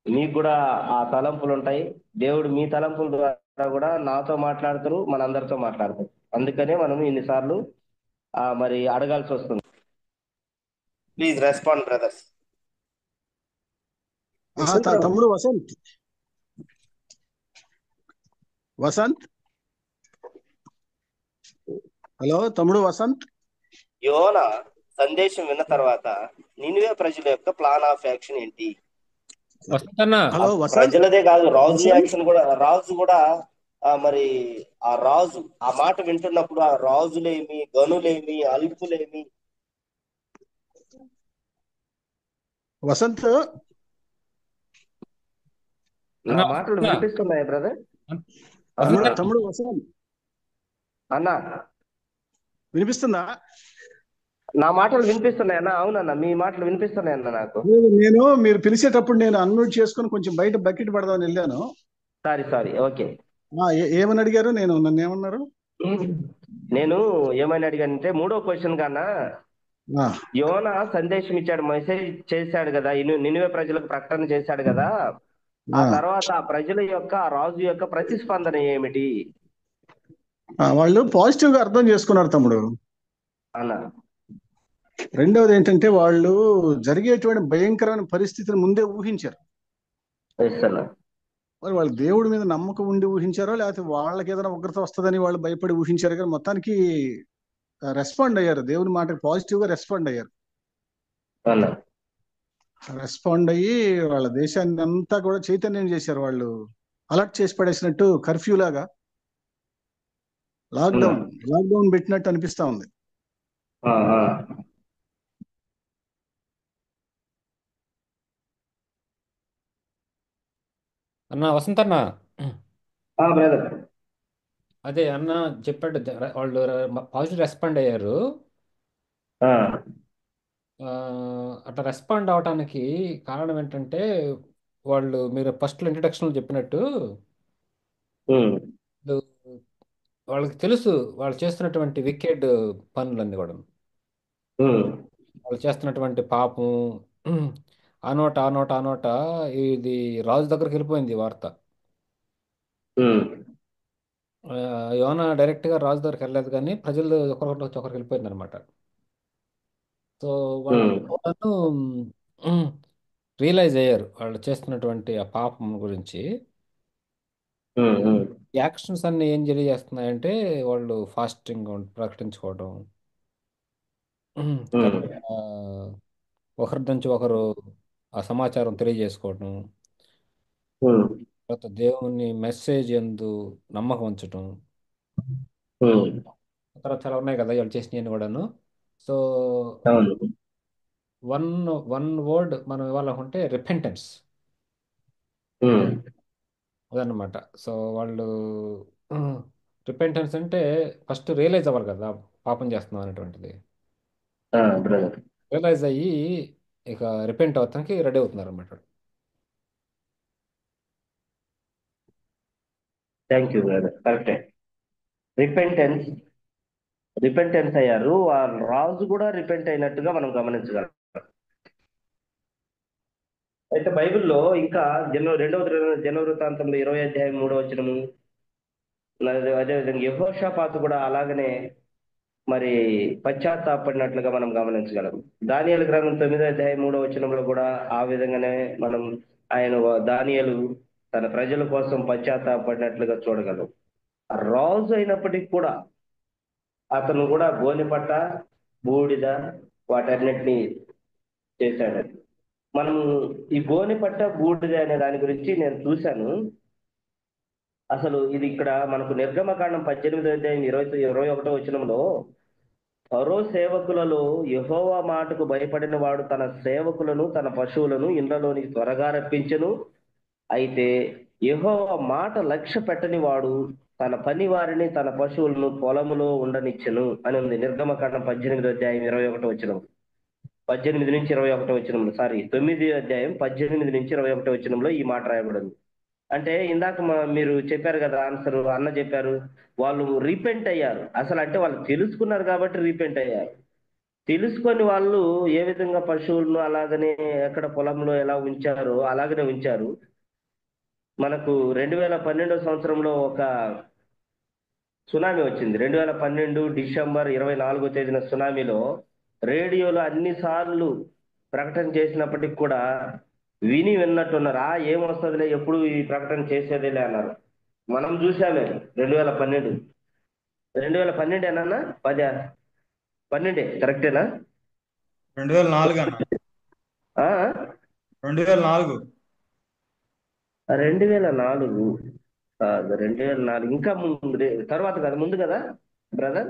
మీకు కూడా ఆ తలంపులు ఉంటాయి. దేవుడు మీ తలంపుల ద్వారా కూడా నాతో మాట్లాడతారు, మనందరితో మాట్లాడతారు. అందుకనే మనం ఇన్నిసార్లు మరి అడగాల్సి వస్తుంది. Please respond brothers. తమ్ముడు వసంత్, హలో తమ్ముడు వసంత్. యోనా సందేశం విన్న తర్వాత నినివే ప్రజల యొక్క ప్లాన్ ఆఫ్ యాక్షన్ ఏంటి? హలో వసంత్. ప్రజలదే కాదు, రాజు యాక్షన్ కూడా. రాజు కూడా మరి ఆ రాజు ఆ మాట వింటున్నప్పుడు ఆ రాజులేమి, గనులేమి, అల్పులేమి. వసంత్, నా మాటలు వినిపిస్తున్నాయి బ్రదర్? తమ్ముడు వసంత్ అన్న వినిపిస్తుందా? నా మాటలు వినిపిస్తున్నాయి అన్న. అవునన్న, మీ మాటలు వినిపిస్తున్నాయి అన్న నాకు. నేను మీరు పిలిచేటప్పుడు నేను అన్మ్యూట్ చేసుకుని కొంచెం బయట బకెట్ పడదామని వెళ్ళాను. Sorry okay. ఏమని అడిగారు? నన్ను ఏమన్నారు? నేను ఏమని అడిగానంటే మూడో క్వశ్చన్ కన్నా యోనా సందేశం ఇచ్చాడు, మెసేజ్ చేశాడు కదా, నినివే ప్రజలకు ప్రకటన చేశాడు కదా. ఆ తర్వాత ఆ ప్రజల యొక్క ఆ రాజు యొక్క ప్రతిస్పందన ఏమిటి? వాళ్ళు పాజిటివ్ గా అర్థం చేసుకున్నారు తమ్ముడు. అన్న రెండవది ఏంటంటే వాళ్ళు జరిగేటువంటి భయంకరమైన పరిస్థితిని ముందే ఊహించారు. మరి వాళ్ళు దేవుడి మీద నమ్మకం ఉండి ఊహించారో, లేకపోతే వాళ్ళకి ఏదైనా ఉగ్రత వస్తుందని వాళ్ళు భయపడి ఊహించారు, కానీ మొత్తానికి రెస్పాండ్ అయ్యారు. దేవుని మాటకి పాజిటివ్ గా రెస్పాండ్ అయ్యారు. రెస్పాండ్ అయ్యి వాళ్ళ దేశాన్ని అంతా కూడా చైతన్యం చేశారు. వాళ్ళు అలర్ట్ చేసి పడేసినట్టు, కర్ఫ్యూ లాగా లాక్డౌన్ పెట్టినట్టు అనిపిస్తా ఉంది. అన్న వసంత్ అన్న, బ్రదర్ అదే అన్న చెప్పాడు, వాళ్ళు పాజిటివ్ రెస్పాండ్ అయ్యారు. ఆ, అట్లా రెస్పాండ్ అవడానికి కారణం ఏంటంటే మీరు ఫస్ట్ ఇంట్రడక్షన్లో చెప్పినట్టు ఉమ్, వాళ్ళు వాళ్ళకి తెలుసు వాళ్ళు చేస్తున్నటువంటి వికెడ్ పనులన్నీ కూడా, ఉమ్, వాళ్ళు చేస్తున్నటువంటి పాపం. ఆ నోట ఇది రాజు దగ్గరికి వెళ్ళిపోయింది ఈ వార్త. ఉమ్, ఆ, యోనా డైరెక్ట్గా రాజు దగ్గరికి వెళ్ళలేదు, కానీ ప్రజలు ఒకరికి వచ్చి ఒకరికి వెళ్ళిపోయింది అనమాట. సో వాళ్ళు ఉమ్, రియలైజ్ అయ్యారు వాళ్ళు చేస్తున్నటువంటి ఆ పాపం గురించి. ఉమ్, ఉమ్, ఈ యాక్షన్స్ అన్ని ఏం తెలియజేస్తున్నాయంటే వాళ్ళు ఫాస్టింగ్ ప్రకటించుకోవడం, ఉమ్, తర్వాత ఒకరి నుంచి ఒకరు ఆ సమాచారం తెలియజేసుకోవడం, ఉమ్, తర్వాత దేవుని మెసేజ్ యందు నమ్మకం ఉంచడం, ఉమ్, తర్వాత చాలా ఉన్నాయి కదా వాళ్ళు చేసినవి కూడాను. సో అవును. వన్ వన్ వర్డ్ మనం ఇవ్వాలనుకుంటే రిపెంటెన్స్ ఉమ్, అదనమాట. సో వాళ్ళు రిపెంటెన్స్ అంటే ఫస్ట్ రియలైజ్ అవ్వాలి కదా పాపం చేస్తున్నాం అనేటువంటిది. బ్రదర్, రియలైజ్ అయ్యి ఇక రిపెంట్ అవటానికి రెడీ అవుతున్నారు అనమాట. థ్యాంక్ యూ బ్రదర్, కరెక్టే. రిపెంటెన్స్ రిపెంటెన్స్ అయ్యారు. ఆ రాజు కూడా రిపెంట్ అయినట్టుగా మనం గమనించగలం. అయితే బైబిల్లో ఇంకా జనవృత్తాంతంలో 20 అధ్యాయం 3వ వచనము, అదేవిధంగా యెహోషాపాతు కూడా అలాగనే మరి పశ్చాత్తాపడినట్లుగా మనం గమనించగలం. దానియేలు గ్రంథం 9వ అధ్యాయం 3వ వచనంలో కూడా ఆ విధంగానే మనం దానియేలు తన ప్రజల కోసం పశ్చాత్తాపడినట్లుగా చూడగలం. ఆ రాజు అయినప్పటికీ కూడా అతను కూడా గోనెపట్ట, బూడిద వాటన్నిటిని చేశాడు. మనం ఈ గోనెపట్ట, బూడిద అనే దాని గురించి నేను చూశాను. అసలు ఇది ఇక్కడ మనకు నిర్గమకాండం 18వ అధ్యాయం 21వ వచనంలో, ఫరో సేవకులలో యెహోవా మాటకు భయపడిన వాడు తన సేవకులను తన పశువులను ఇండ్లలోనికి త్వరగా రప్పించెను. అయితే యెహోవా మాట లక్ష్య పెట్టని వాడు తన పని వారిని తన పశువులను పొలములో ఉండనిచ్చెను అని ఉంది. నిర్గమకాండం 18వ అధ్యాయం 21వ వచనం, 18 నుంచి 21వ వచనంలో, 9వ అధ్యాయం 18 నుంచి 21వ వచనంలో ఈ మాట రాయబడింది. అంటే ఇందాక మీరు చెప్పారు కదా, ఆన్సర్ అన్న చెప్పారు, వాళ్ళు రీపెంట్ అయ్యారు. అసలు అంటే వాళ్ళు తెలుసుకున్నారు కాబట్టి రీపెంట్ అయ్యారు. తెలుసుకొని వాళ్ళు ఏ విధంగా పశువులను అలాగనే ఎక్కడ పొలంలో ఎలా ఉంచారో అలాగనే ఉంచారు. మనకు 2012 సంవత్సరంలో ఒక సునామీ వచ్చింది. 2012 డిసెంబర్ 24వ తేదీన సునామీలో రేడియోలో అన్నిసార్లు ప్రకటన చేసినప్పటికి కూడా విన్నట్టున్నారు. ఏమొస్తుందిలే, ఎప్పుడు ఈ ప్రకటన చేసేదేలే అన్నారు. మనం చూసామే 2012 ఏనన్నా 12 కరెక్టేనా? 2004 అన్న, ఆ? 2004. 2004 కాదు, 2004 ఇంకా ముందు, తర్వాత కదా, ముందు కదా బ్రదర్,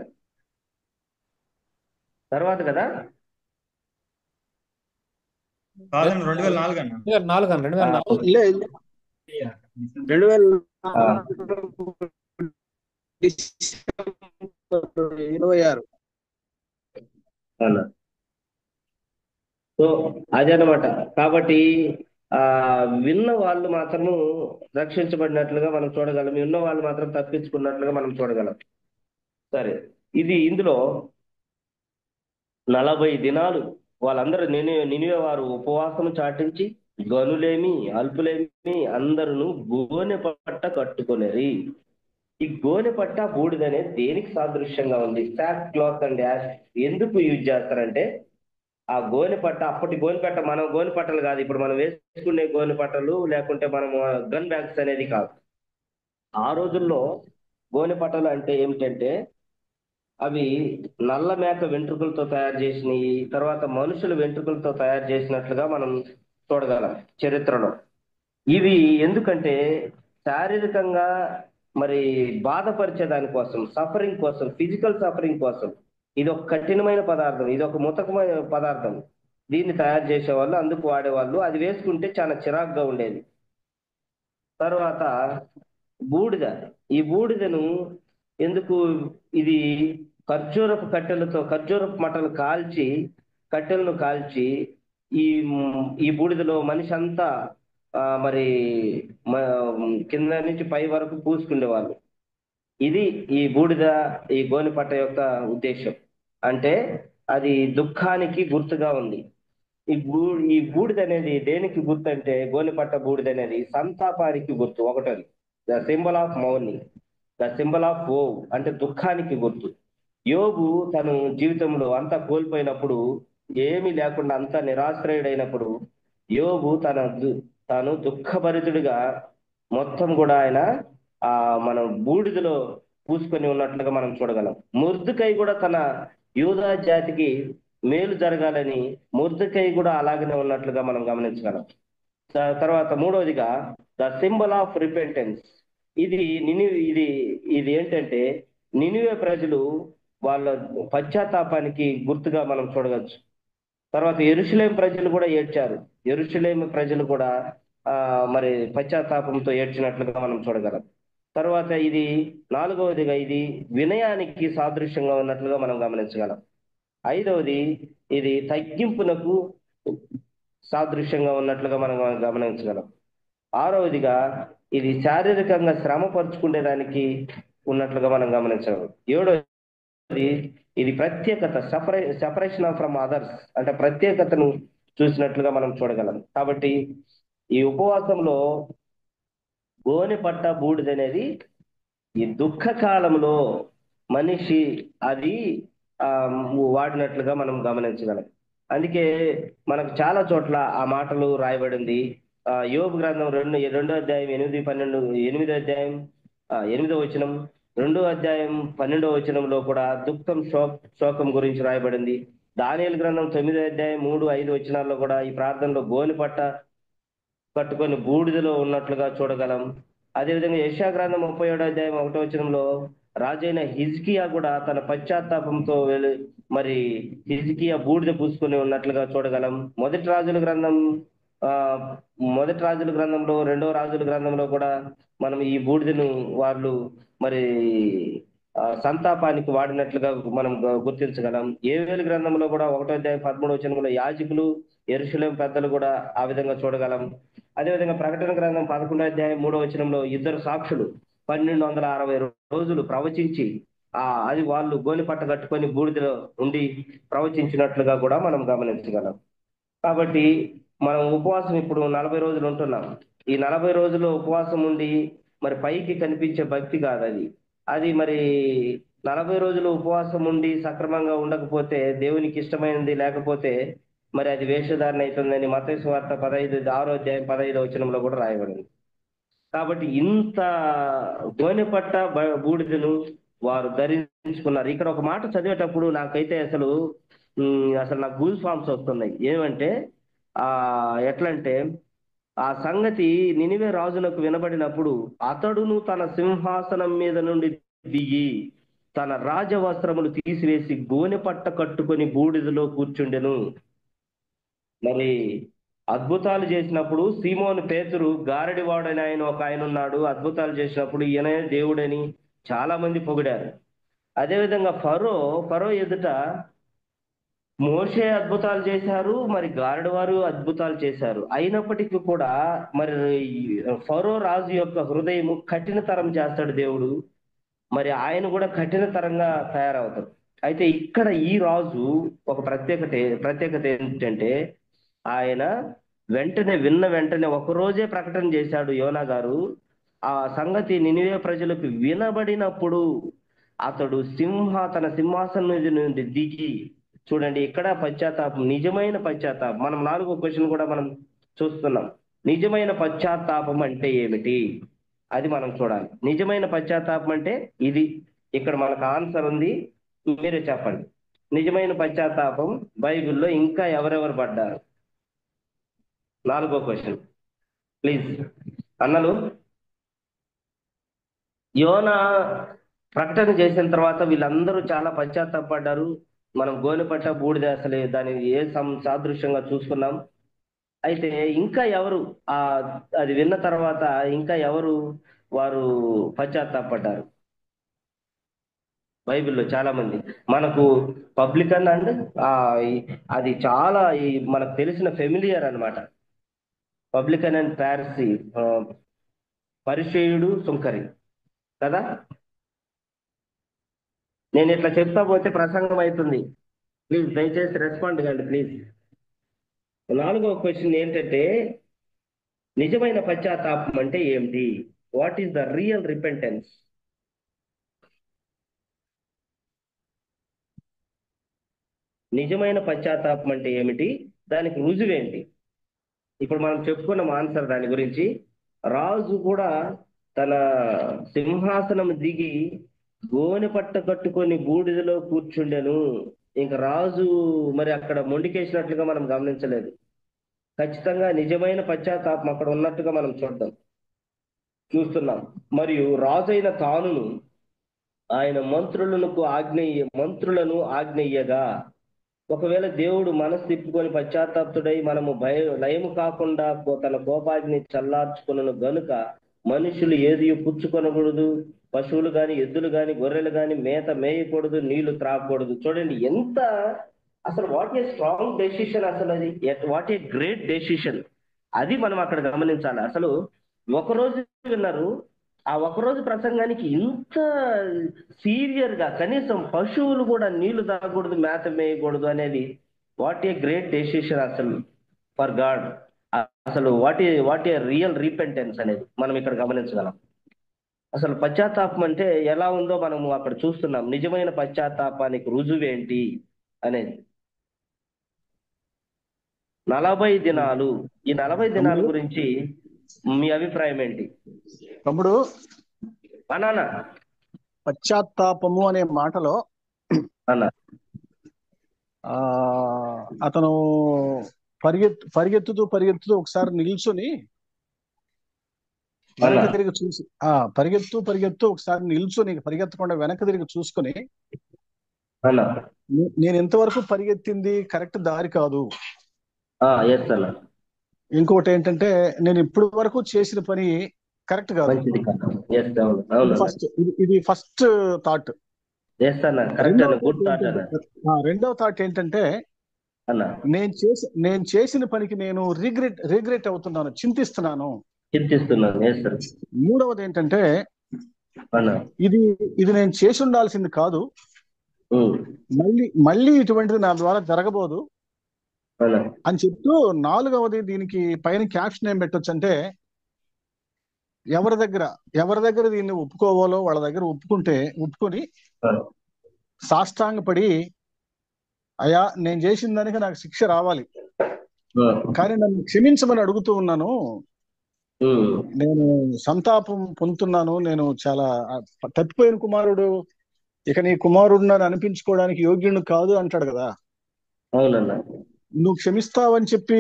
తర్వాత కదా. కాదండి, 2004 అన్న. 2004 అని 2004 లేదు, 2004 డిసెంబర్ 26. అలా. సో అదనమాట. కాబట్టి ఆ విన్న వాళ్ళు మాత్రము రక్షించబడినట్లుగా మనం చూడగలం, విన్న వాళ్ళు మాత్రం తప్పించుకున్నట్లుగా మనం చూడగలం. సరే, ఇందులో 40 దినాలు వాళ్ళందరూ నినివే వారు ఉపవాసము చాటించి గనులేమి అల్పులేమి అందరూ గోనె పట్ట కట్టుకునేది. ఈ గోనె పట్ట బూడిదనే దేనికి సాదృశ్యంగా ఉంది? సాక్ క్లాత్ అండ్ యాష్ ఎందుకు యూజ్ చేస్తారంటే, ఆ గోనె పట్ట, అప్పటి గోనె పట్ట మనం గోనె పట్టలు కాదు, ఇప్పుడు మనం వేసుకునే గోనె పట్టలు, లేకుంటే మనం గన్ బ్యాగ్స్ అనేది కాదు. ఆ రోజుల్లో గోనె పట్టలు అంటే ఏమిటంటే, అవి నల్ల మేక వెంట్రుకలతో తయారు చేసినవి, తర్వాత మనుషుల వెంట్రుకలతో తయారు చేసినట్లుగా మనం చూడగలం చరిత్రలో. ఇవి ఎందుకంటే శారీరకంగా మరి బాధపరిచే దానికోసం, సఫరింగ్ కోసం, ఫిజికల్ సఫరింగ్ కోసం. ఇది ఒక కఠినమైన పదార్థం, ఇది ఒక ముతకమైన పదార్థం. దీన్ని తయారు చేసేవాళ్ళు, అందుకు వాడేవాళ్ళు. అది వేసుకుంటే చాలా చిరాకుగా ఉండేది. తర్వాత బూడిద, ఈ బూడిదను ఎందుకు, ఇది ఖర్జూరపు కట్టెలతో, ఖర్జూరపు మట్టలు కాల్చి కట్టెలను కాల్చి ఈ ఈ బూడిదలో మనిషి అంతా మరి కింద నుంచి పై వరకు పూసుకునేవాళ్ళు. ఇది ఈ బూడిద, ఈ గోనెపట్ట యొక్క ఉద్దేశం. అంటే అది దుఃఖానికి గుర్తుగా ఉంది. ఈ బూడిద అనేది దేనికి గుర్తు అంటే, గోనెపట్ట బూడిద అనేది సంతాపానికి గుర్తు. ఒకటోది the symbol of mourning, the symbol of ఓ అంటే దుఃఖానికి గుర్తు. యోబు తను జీవితంలో అంతా కోల్పోయినప్పుడు, ఏమీ లేకుండా అంతా నిరాశ్రయుడైనప్పుడు యోబు తాను దుఃఖభరితుడిగా మొత్తం కూడా ఆయన మనం బూడిదలో పూసుకొని ఉన్నట్లుగా మనం చూడగలం. మొర్దెకై కూడా తన యూదా జాతికి మేలు జరగాలని మొర్దెకై కూడా అలాగనే ఉన్నట్లుగా మనం గమనించగలం. తర్వాత మూడవదిగా ద సింబల్ ఆఫ్ రిపెంటెన్స్. ఇది ఇది ఏంటంటే నినివే ప్రజలు వాళ్ళ పశ్చాత్తాపానికి గుర్తుగా మనం చూడవచ్చు. తర్వాత యెరూషలేము ప్రజలు కూడా ఏడ్చారు. యెరూషలేము ప్రజలు కూడా మరి పశ్చాత్తాపంతో ఏడ్చినట్లుగా మనం చూడగలం. తర్వాత ఇది నాలుగవదిగా ఇది వినయానికి సాదృశ్యంగా ఉన్నట్లుగా మనం గమనించగలం. ఐదవది ఇది తగ్గింపునకు సాదృశ్యంగా ఉన్నట్లుగా మనం గమనించగలం. ఆరవదిగా ఇది శారీరకంగా శ్రమ పరుచుకునేదానికి ఉన్నట్లుగా మనం గమనించగలం. ఏడవది ఇది ప్రత్యేకత, సెపరేషన్ ఫ్రమ్ అదర్స్ అంటే ప్రత్యేకతను చూసినట్లుగా మనం చూడగలం. కాబట్టి ఈ ఉపవాసంలో గోనెపట్ట బూడిద అనేది ఈ దుఃఖ కాలంలో మనిషి అది వాడినట్లుగా మనం గమనించగలం. అందుకే మనకు చాలా చోట్ల ఆ మాటలు రాయబడింది. యోబు గ్రంథం 2వ అధ్యాయం 8వ అధ్యాయం 8వ వచనం, 2వ అధ్యాయం 12వ వచనంలో కూడా దుఃఖం శోకం గురించి రాయబడింది. దానియేలు గ్రంథం 9వ అధ్యాయం 3, 5 వచనాల్లో కూడా ఈ ప్రార్థనలో గోనెపట్ట కట్టుకొని బూడిదలో ఉన్నట్లుగా చూడగలం. అదేవిధంగా యెషయా గ్రంథం 37వ అధ్యాయం 1వ వచనంలో రాజైన హిజ్కియా కూడా తన పశ్చాత్తాపంతో మరి హిజ్కియా బూడిద పూసుకొని ఉన్నట్లుగా చూడగలం. మొదటి రాజుల గ్రంథంలో 2వ రాజుల గ్రంథంలో కూడా మనం ఈ బూడిదను వాళ్ళు మరి సంతాపానికి వాడినట్లుగా మనం గుర్తించగలం. యోవేలు గ్రంథంలో కూడా 1వ అధ్యాయం 13వ వచనంలో యాజకులు యెరూషలేము పెద్దలు కూడా ఆ విధంగా చూడగలం. అదేవిధంగా ప్రకటన గ్రంథం 11వ అధ్యాయం 3వ వచనంలో ఇద్దరు సాక్షులు 1260 రోజులు ప్రవచించి అది వాళ్ళు గోనెపట్ట కట్టుకొని బూడిదలో ఉండి ప్రవచించినట్లుగా కూడా మనం గమనించగలం. కాబట్టి మనం ఉపవాసం ఇప్పుడు 40 రోజులు ఉంటున్నాం. ఈ 40 రోజులు ఉపవాసం ఉండి మరి పైకి కనిపించే భక్తి కాదు అది మరి 40 రోజులు ఉపవాసం ఉండి సక్రమంగా ఉండకపోతే, దేవునికి ఇష్టమైనది లేకపోతే మరి అది వేషధారణ అవుతుందని మత్తయి సువార్త 6వ అధ్యాయం 15వ వచనంలో కూడా రాయబడింది. కాబట్టి ఇంత గోనెపట్ట బూడిదను వారు ధరించుకున్నారు. ఇక్కడ ఒక మాట చదివేటప్పుడు నాకైతే అసలు నాకు గూస్ ఫామ్స్ వస్తున్నాయి. ఏమంటే ఎట్లంటే ఆ సంగతి నినివే రాజునకు వినబడినప్పుడు అతడును తన సింహాసనం మీద నుండి దిగి తన రాజవస్త్రములు తీసివేసి గోనెపట్ట కట్టుకొని బూడిదలో కూర్చుండెను. మరి అద్భుతాలు చేసినప్పుడు సీమోను పేతురు గారడివాడని ఒక ఆయన ఉన్నాడు. అద్భుతాలు చేసినప్పుడు ఈయన దేవుడని చాలా మంది పొగిడారు. అదేవిధంగా ఫరో ఎదుట మోషే అద్భుతాలు చేశారు, మరి గారడివారు అద్భుతాలు చేశారు. అయినప్పటికీ కూడా మరి ఫరో రాజు యొక్క హృదయము కఠినతరం చేస్తాడు దేవుడు. మరి ఆయన కూడా కఠినతరంగా తయారవుతాడు. అయితే ఇక్కడ ఈ రాజు ఒక ప్రత్యేకత ఏంటంటే, ఆయన విన్న వెంటనే ఒకరోజే ప్రకటన చేశాడు యోనా గారు. ఆ సంగతి నినివే ప్రజలకు వినబడినప్పుడు అతడు తన సింహాసనం నుండి దిగి, చూడండి ఇక్కడ పశ్చాత్తాపం, నిజమైన పశ్చాత్తాపం. మనం 4వ క్వశ్చన్ కూడా మనం చూస్తున్నాం. నిజమైన పశ్చాత్తాపం అంటే ఏమిటి అది మనం చూడాలి. నిజమైన పశ్చాత్తాపం అంటే ఇది. ఇక్కడ మనకు ఆన్సర్ ఉంది, మీరే చెప్పండి. నిజమైన పశ్చాత్తాపం బైబిల్లో ఇంకా ఎవరెవరు పడ్డారు? 4వ క్వశ్చన్ ప్లీజ్ అన్నలు. యోనా ప్రకటన చేసిన తర్వాత వీళ్ళందరూ చాలా పశ్చాత్తాపడ్డారు. మనం గోనెపట్ట బూడిద అసలు దాని ఏ సాదృశ్యంగా చూసుకున్నాం. అయితే ఇంకా ఎవరు అది విన్న తర్వాత ఇంకా ఎవరు వారు పశ్చాత్తాపడ్డారు? బైబిల్లో చాలా మంది మనకు పబ్లికన్ అండ్ అది చాలా మనకు తెలిసిన ఫెమిలియర్ అన్నమాట. పబ్లికన్ అండ్ పారసీ, పరిసయ్యుడు సుంకరి కదా. నేను ఇట్లా చెప్తా పోతే ప్రసంగం అవుతుంది. ప్లీజ్ దయచేసి రెస్పాండ్ కండి ప్లీజ్. 4వ క్వశ్చన్ ఏంటంటే, నిజమైన పశ్చాత్తాపం అంటే ఏమిటి? What is the real repentance? నిజమైన పశ్చాత్తాపం అంటే ఏమిటి? దానికి రుజువేంటి? ఇప్పుడు మనం చెప్పుకున్నాం ఆన్సర్ దాని గురించి. రాజు కూడా తన సింహాసనం దిగి గోనె పట్ట కట్టుకొని బూడిదలో కూర్చుండెను. ఇంకా రాజు మరి అక్కడ మొండికేసినట్లుగా మనం గమనించలేదు. ఖచ్చితంగా నిజమైన పశ్చాత్తాపం అక్కడ ఉన్నట్టుగా మనం చూస్తున్నాం. మరియు రాజైన తానును ఆయన మంత్రులను ఆజ్ఞయ్యగా, ఒకవేళ దేవుడు మనసు తిప్పుకొని పశ్చాత్తాపుడై మనము లయము కాకుండా తన కోపాగ్ని చల్లార్చుకున్న గనుక మనుషులు ఏది పుచ్చుకొనకూడదు, పశువులు గాని ఎద్దులు గాని గొర్రెలు గాని మేత మేయకూడదు, నీళ్లు త్రాగకూడదు. చూడండి ఎంత అసలు వాట్ ఏ స్ట్రాంగ్ డెసిషన్, అసలు అది వాట్ ఏ గ్రేట్ డెసిషన్. అది మనం అక్కడ గమనించాలి. అసలు ఒకరోజు విన్నారు, ఆ ఒకరోజు ప్రసంగానికి ఇంత సీరియర్ గా కనీసం పశువులు కూడా నీళ్లు తాగకూడదు, మేత మేయకూడదు అనేది వాట్ ఏ గ్రేట్ డెసిషన్ అసలు ఫర్ గాడ్. అసలు వాట్ ఏ రియల్ రీపెంటెన్స్ అనేది మనం ఇక్కడ గమనించగలం. అసలు పశ్చాత్తాపం అంటే ఎలా ఉందో మనము అక్కడ చూస్తున్నాం. నిజమైన పశ్చాత్తాపానికి రుజువేంటి అనేది 40 దినాలు. ఈ 40 దినాల గురించి మీ అభిప్రాయం ఏంటి తమ్ముడు? అన్నా పశ్చాత్తాపము అనే మాటలో అన్నా అతను పరిగెత్తుతూ ఒకసారి నిల్చుని వెనక తిరిగి చూసి పరిగెత్తు ఒకసారి నిల్చుని పరిగెత్తకుండా వెనక తిరిగి చూసుకుని, నేను ఎంతవరకు పరిగెత్తింది కరెక్ట్ దారి కాదు, ఇంకోటి ఏంటంటే నేను ఇప్పుడు వరకు చేసిన పని కరెక్ట్ కాదు. ఇది ఫస్ట్ థాట్. రెండవ థాట్ ఏంటంటే, నేను చేసిన పనికి నేను రిగ్రెట్ అవుతున్నాను, చింతిస్తున్నాను. మూడవది ఏంటంటే, ఇది నేను చేసి ఉండాల్సింది కాదు, మళ్ళీ ఇటువంటిది నా ద్వారా జరగబోదు అని చెప్తూ, 4వది దీనికి పైన క్యాప్షన్ ఏం పెట్టొచ్చు అంటే, ఎవరి దగ్గర దీన్ని ఒప్పుకోవాలో వాళ్ళ దగ్గర ఒప్పుకొని సాష్టాంగపడి, అయ్యా నేను చేసిన దానికి నాకు శిక్ష రావాలి, కానీ నన్ను క్షమించమని అడుగుతూ ఉన్నాను, నేను సంతాపం పొందుతున్నాను, నేను చాలా తప్పిపోయిన కుమారుడు, ఇక నీ కుమారుడు నన్ను అనిపించుకోవడానికి యోగ్యుడు కాదు అంటాడు కదా. నువ్వు క్షమిస్తావని చెప్పి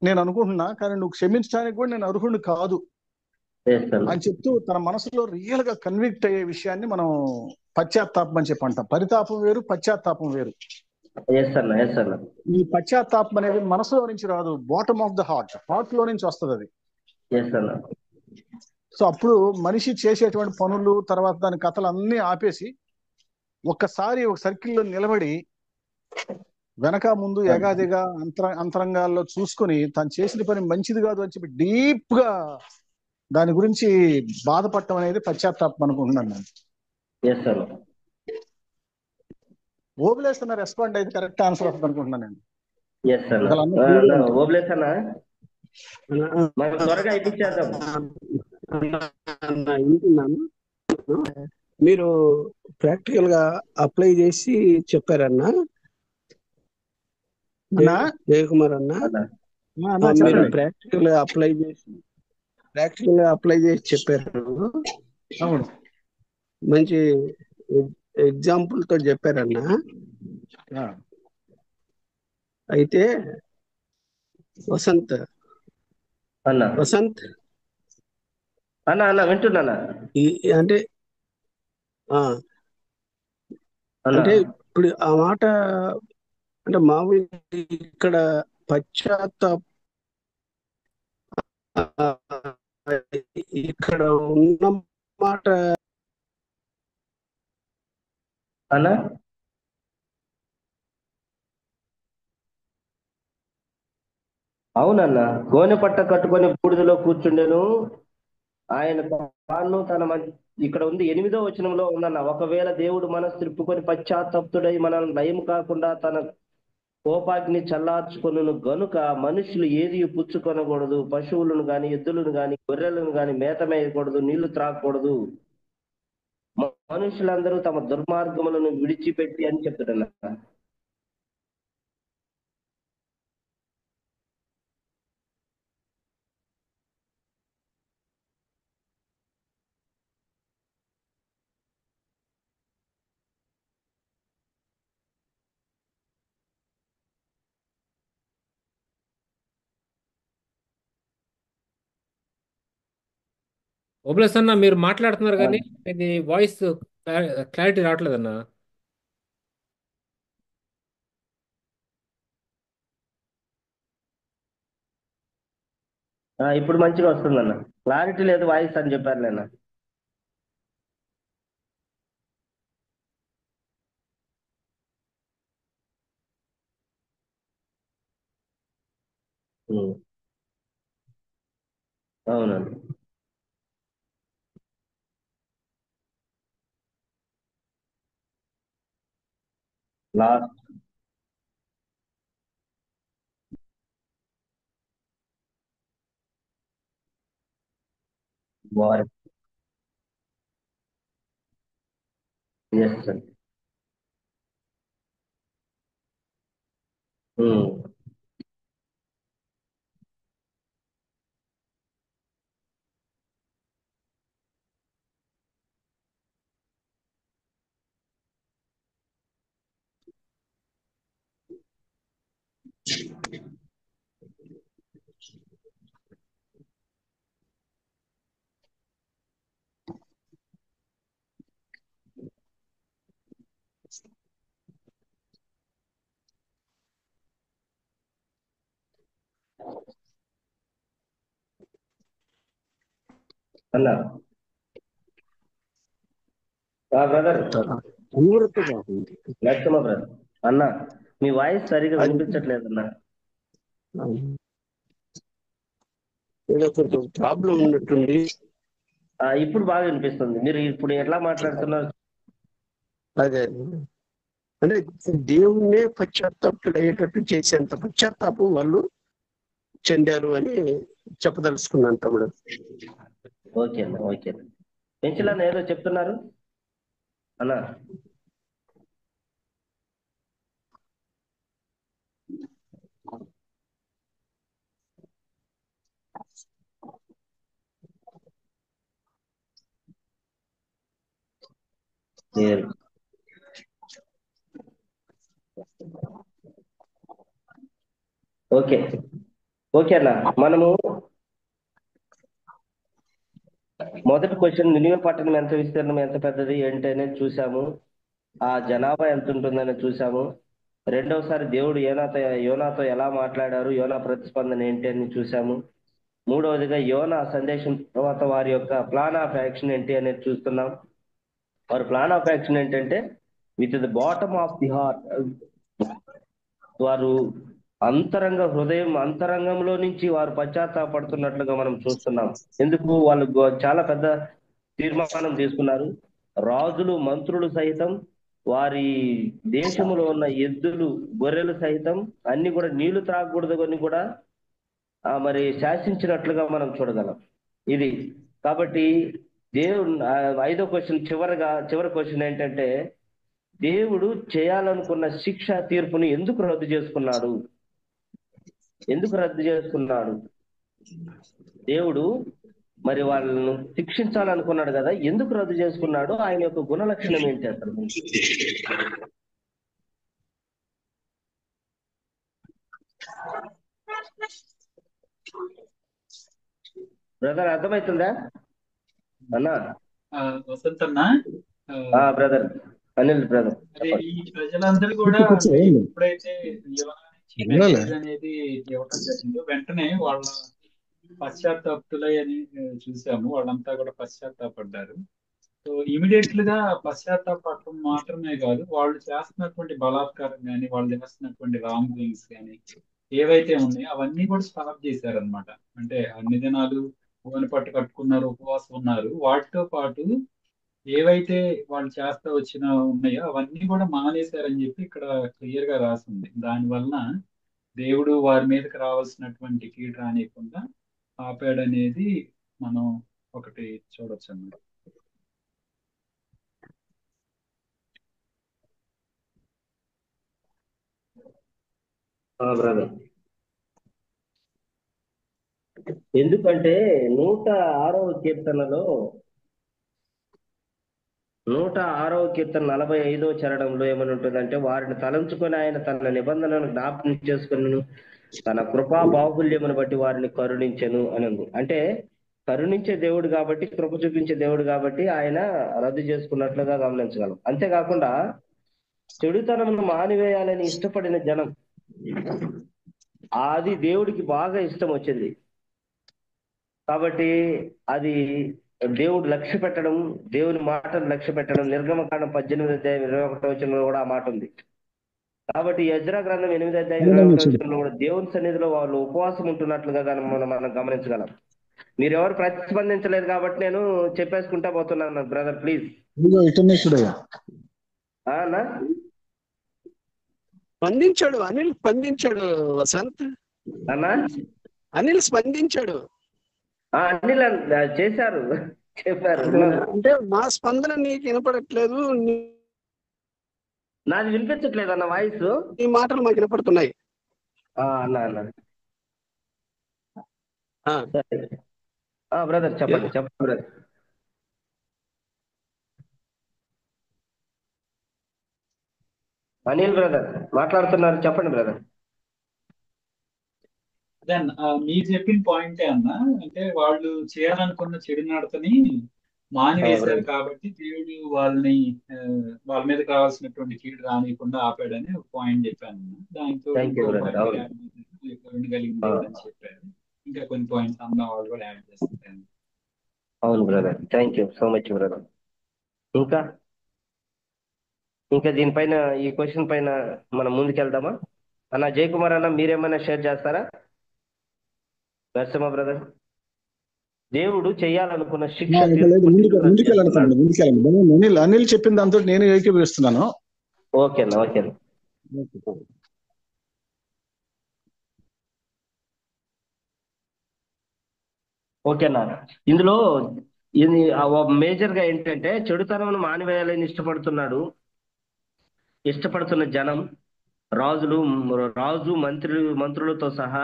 నేను అనుకుంటున్నా, కానీ నువ్వు క్షమించడానికి కూడా నేను అర్హుడిని కాదు అని చెప్తూ తన మనసులో రియల్ గా కన్విక్ట్ అయ్యే విషయాన్ని మనం పశ్చాత్తాపం అని చెప్పి అంటాం. పరితాపం వేరు, పశ్చాత్తాపం వేరు. ఈ పశ్చాత్తాపం అనేది మనసులో నుంచి రాదు, బాటమ్ ఆఫ్ ద హార్ట్ లో నుంచి వస్తుంది అది. సో అప్పుడు మనిషి చేసేటువంటి పనులు, తర్వాత దాని కథలు అన్ని ఆపేసి ఒక్కసారి ఒక సర్కిల్లో నిలబడి వెనక ముందు ఎగాదిగా అంతరంగాల్లో చూసుకుని తను చేసిన పని మంచిది కాదు అని చెప్పి డీప్ గా దాని గురించి బాధపడటం అనేది పశ్చాత్తాపం అనుకుంటున్నాను నేను. ఓబులేస్ అన్న రెస్పాండ్ అయితే కరెక్ట్ ఆన్సర్ వస్తుంది అనుకుంటున్నాను నేను. మీరు ప్రాక్టికల్ గా అప్లై చేసి చెప్పారన్నా జయకుమార్ అన్న, ప్రాక్టికల్ గా అప్లై చేసి చెప్పారు. అవును, మంచి ఎగ్జాంపుల్ తో చెప్పారన్నా. అయితే వసంత్ అన్న వింటున్నా. అంటే ఇప్పుడు ఆ మాట అంటే మామూలు ఇక్కడ పశ్చాత్తాప ఇక్కడ ఉన్న మాట అన్న అవునన్న, గోనె పట్ట కట్టుకొని బూడిదలో కూర్చుండెను. ఆయన తాను తన ఇక్కడ ఉంది 8వ వచనంలో ఉందన్న, ఒకవేళ దేవుడు మనసు త్రిప్పుకొని పశ్చాత్తప్తుడై మనల్ని నయం కాకుండా తన కోపాగ్ని చల్లార్చుకొనును గనుక మనుషులు ఏది పుచ్చుకొనకూడదు, పశువులను గాని ఎద్దులను గాని గొర్రెలను గాని మేత మేయకూడదు, నీళ్లు త్రాగకూడదు, మనుషులందరూ తమ దుర్మార్గములను విడిచిపెట్టి అని చెప్తాడన్న. ఓబ్లేస్ అన్న, మీరు మాట్లాడుతున్నారు కానీ ఇది వాయిస్ క్లారిటీ రావట్లేదన్న. ఇప్పుడు మంచిగా వస్తుందన్న. క్లారిటీ లేదు వాయిస్ అని చెప్పారు నేను. అవునండి. Last war. Yes sir. అన్న బ్రదర్ లక్ష్మ బ్రదర్ అన్న, మీ వాయిస్ సరిగా వినిపించట్లేదు అన్న. ఏదో కొంచెం ప్రాబ్లం ఉన్నట్టుంది. ఇప్పుడు బాగా వినిపిస్తుంది. మీరు ఇప్పుడు ఎట్లా మాట్లాడుతున్నారు? అదే అంటే దేవుణ్ణే పశ్చాత్తాపుడు అయ్యేటట్టు చేసేంత పశ్చాత్తాపం వాళ్ళు చెందారు అని చెప్పదలుచుకున్నాను తమ్ముడు. ఓకే అన్న, ఓకే అన్న. పెంచిలన్న ఏదో చెప్తున్నారు అన్న. ఓకే ఓకే అన్న. మనము మొదటి క్వశ్చన్, నినివే పట్టణం ఎంత విస్తీర్ణం, ఎంత పెద్దది ఏంటి అనేది చూసాము. ఆ జనాభా ఎంత ఉంటుందని చూసాము. రెండవసారి దేవుడు యోనాతో ఎలా మాట్లాడారు, యోనా ప్రతిస్పందన ఏంటి అని చూసాము. మూడవదిగా యోనా సందేశం తర్వాత వారి యొక్క ప్లాన్ ఆఫ్ యాక్షన్ ఏంటి అనేది చూస్తున్నాం. వారి ప్లాన్ ఆఫ్ యాక్షన్ ఏంటంటే with the bottom of the heart, వారు హృదయం అంతరంగంలో నుంచి వారు పశ్చాత్తాపడుతున్నట్లుగా మనం చూస్తున్నాం. ఎందుకు? వాళ్ళు చాలా పెద్ద తీర్మానం తీసుకున్నారు. రాజులు, మంత్రులు సైతం, వారి దేశంలో ఉన్న ఎద్దులు, గొర్రెలు సైతం అన్ని కూడా నీళ్లు త్రాగకూడదు అని కూడా మరి శాసించినట్లుగా మనం చూడగలం. ఇది కాబట్టి దేవుడు 5వ క్వశ్చన్, చివరి క్వశ్చన్ ఏంటంటే దేవుడు చేయాలనుకున్న శిక్ష తీర్పుని ఎందుకు రద్దు చేసుకున్నాడు? దేవుడు మరి వాళ్ళను శిక్షించాలనుకున్నాడు కదా, ఎందుకు రద్దు చేసుకున్నాడు? ఆయన యొక్క గుణలక్షణం ఏంటి అసలు? బ్రదర్ అర్థమవుతుందా అన్న? వసంత్ అన్న, బ్రదర్ అనిల్ బ్రదర్, ఈ ప్రజలందరూ కూడా ఎప్పుడైతే యోనా నుంచి మెసేజ్ అనేది ఇవ్వడం జరిగిందో వెంటనే వాళ్ళ పశ్చాత్తాపులై అని చూసాము. వాళ్ళంతా కూడా పశ్చాత్తాపడ్డారు. సో ఇమీడియట్ గా పశ్చాత్తాపడటం మాత్రమే కాదు, వాళ్ళు చేస్తున్నటువంటి బలాత్కారం కానీ, వాళ్ళు చేస్తున్నటువంటి రాంగ్ థింగ్స్ కానీ ఏవైతే ఉన్నాయో అవన్నీ కూడా స్టాప్ చేశారనమాట. అంటే అన్ని దినాలు గోనె పట్టు కట్టుకున్నారు, ఉపవాసం ఉన్నారు, వాటితో పాటు ఏవైతే వాళ్ళు చేస్తా వచ్చిన ఉన్నాయో అవన్నీ కూడా మానేశారని చెప్పి ఇక్కడ క్లియర్ గా రాసింది. దానివలన దేవుడు వారి మీదకి రావాల్సినటువంటి కీడు రానియకుండా ఆపాడనేది మనం ఒకటి చూడొచ్చు అన్నమాట. బ్రదర్, ఎందుకంటే 106వ కీర్తనలో 106వ కీర్తన 45వ చరణంలో ఏమని ఉంటుందంటే, వారిని తలంచుకొని ఆయన తన నిబంధనలను జ్ఞాపకం చేసుకుని తన కృపా బాహుల్యమును బట్టి వారిని కరుణించెను అని ఉంది. అంటే కరుణించే దేవుడు కాబట్టి, కృప చూపించే దేవుడు కాబట్టి ఆయన రద్దు చేసుకున్నట్లుగా గమనించగలం. అంతేకాకుండా చెడుతనమును మానివేయాలని ఇష్టపడిన జనం, అది దేవుడికి బాగా ఇష్టం వచ్చింది కాబట్టి అది దేవుడు లక్ష్య పెట్టడం, దేవుని మాటను లక్ష్య పెట్టడం. నిర్గమకాండం 18:21 కూడా ఆ మాట ఉంది. కాబట్టి ఎజ్రా గ్రంథం 8:21 కూడా దేవుని సన్నిధిలో వాళ్ళు ఉపవాసం ఉంటున్నట్లుగా మనం గమనించగలం. మీరు ఎవరు ప్రతిస్పందించలేదు కాబట్టి నేను చెప్పేసుకుంటా పోతున్నాను బ్రదర్, ప్లీజ్. స్పందించాడు అనిల్, స్పందించాడు వసంత్ అన్నా, అనిల్ స్పందించాడు. అనిల్ చేశారు, చెప్పారు. అంటే మా స్పందన నీకు వినపడట్లేదు, నాది వినిపించట్లేదు అన్న వాయిస్. ఈ మాటలు మాకు వినపడుతున్నాయి అన్నా అన్న. బ్రదర్ చెప్పండి బ్రదర్. అనిల్ బ్రదర్ మాట్లాడుతున్నారు, చెప్పండి బ్రదర్. అదే అన్న, మీరు చెప్పిన పాయింటే అన్న. అంటే వాళ్ళు చేయాలనుకున్న చెడు నడతని మానివేశారు కాబట్టి దేవుడు వాళ్ళని వాళ్ళ మీద కావాల్సినటువంటి కీడు రానియకుండా ఆపాడని ఒక పాయింట్ చెప్పాను. దాంతో కలిగింది అని చెప్పారు. ఇంకా కొన్ని పాయింట్స్ అన్న వాళ్ళు కూడా యాడ్ చేస్తాను. అవును brother, thank you so much brother. ఇంకా దీనిపైన, ఈ క్వశ్చన్ పైన మనం ముందుకెళ్దామా అన్న? జయకుమార్ అన్న, మీరేమైనా షేర్ చేస్తారా? నరసింహ బ్రదర్, దేవుడు చేయాలనుకున్న శిక్ష అనిల్ చెప్పిన దాంతో నేను ఏకీభవిస్తున్నాను. ఓకేనా, ఓకేనా. ఓకేనా. ఇందులో ఇది మేజర్ గా ఏంటంటే, చెడుతనం మానివేయాలని ఇష్టపడుతున్న జనం, రాజు మంత్రులతో సహా,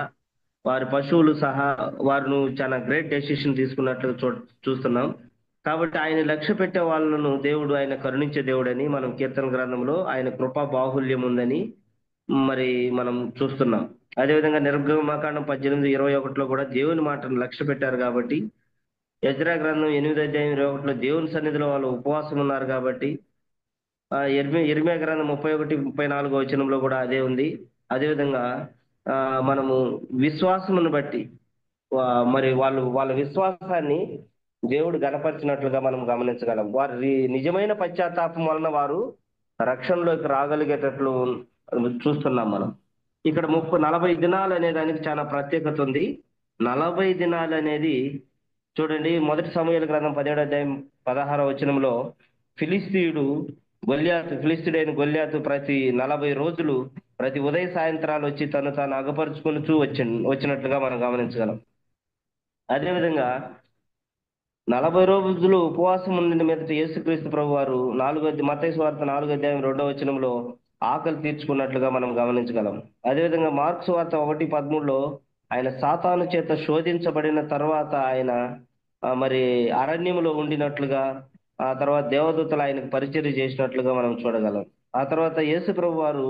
వారి పశువులు సహా వారు చాలా గ్రేట్ డెసిషన్ తీసుకున్నట్లు చూస్తున్నాం. కాబట్టి ఆయన లక్ష్య పెట్టే వాళ్ళను దేవుడు ఆయన కరుణించే దేవుడని మనం కీర్తన గ్రంథంలో ఆయన కృపా బాహుల్యం ఉందని మరి మనం చూస్తున్నాం. అదేవిధంగా నిర్గమకాండం 18:21 కూడా దేవుని మాటను లక్ష్య పెట్టారు కాబట్టి, ఎజ్రా గ్రంథం 8:21 దేవుని సన్నిధిలో వాళ్ళు ఉపవాసం ఉన్నారు కాబట్టి, ఇర్మియా గ్రంథం 31-34 వచనంలో కూడా అదే ఉంది. అదేవిధంగా మనము విశ్వాసమును బట్టి మరి వాళ్ళ విశ్వాసాన్ని దేవుడు గణపరిచినట్లుగా మనం గమనించగలం. వారి నిజమైన పశ్చాత్తాపం వలన వారు రక్షణలోకి రాగలిగేటట్లు చూస్తున్నాం మనం. ఇక్కడ 40 దినాలు అనే దానికి చాలా ప్రత్యేకత ఉంది. 40 దినాలు అనేది చూడండి, మొదటి సమూయేలు గ్రంథం 17:16 వచనంలో ఫిలిస్తీయుడైన గొల్యాతు ప్రతి 40 రోజులు ప్రతి ఉదయ సాయంత్రాలు వచ్చి తాను అగపరుచుకుంటూ వచ్చినట్లుగా మనం గమనించగలం. అదేవిధంగా 40 రోజులు ఉపవాసం ఉండిన మీదట యేసుక్రీస్తు ప్రభు వారు మత్తయి సువార్త 4:2 వచనంలో ఆకలి తీర్చుకున్నట్లుగా మనం గమనించగలం. అదేవిధంగా మార్కు సువార్త 1:13 ఆయన సాతాను చేత శోధించబడిన తర్వాత ఆయన మరి అరణ్యములో ఉండినట్లుగా, ఆ తర్వాత దేవదూతలు ఆయనకు పరిచర్య చేసినట్లుగా మనం చూడగలం. ఆ తర్వాత యేసు ప్రభు వారు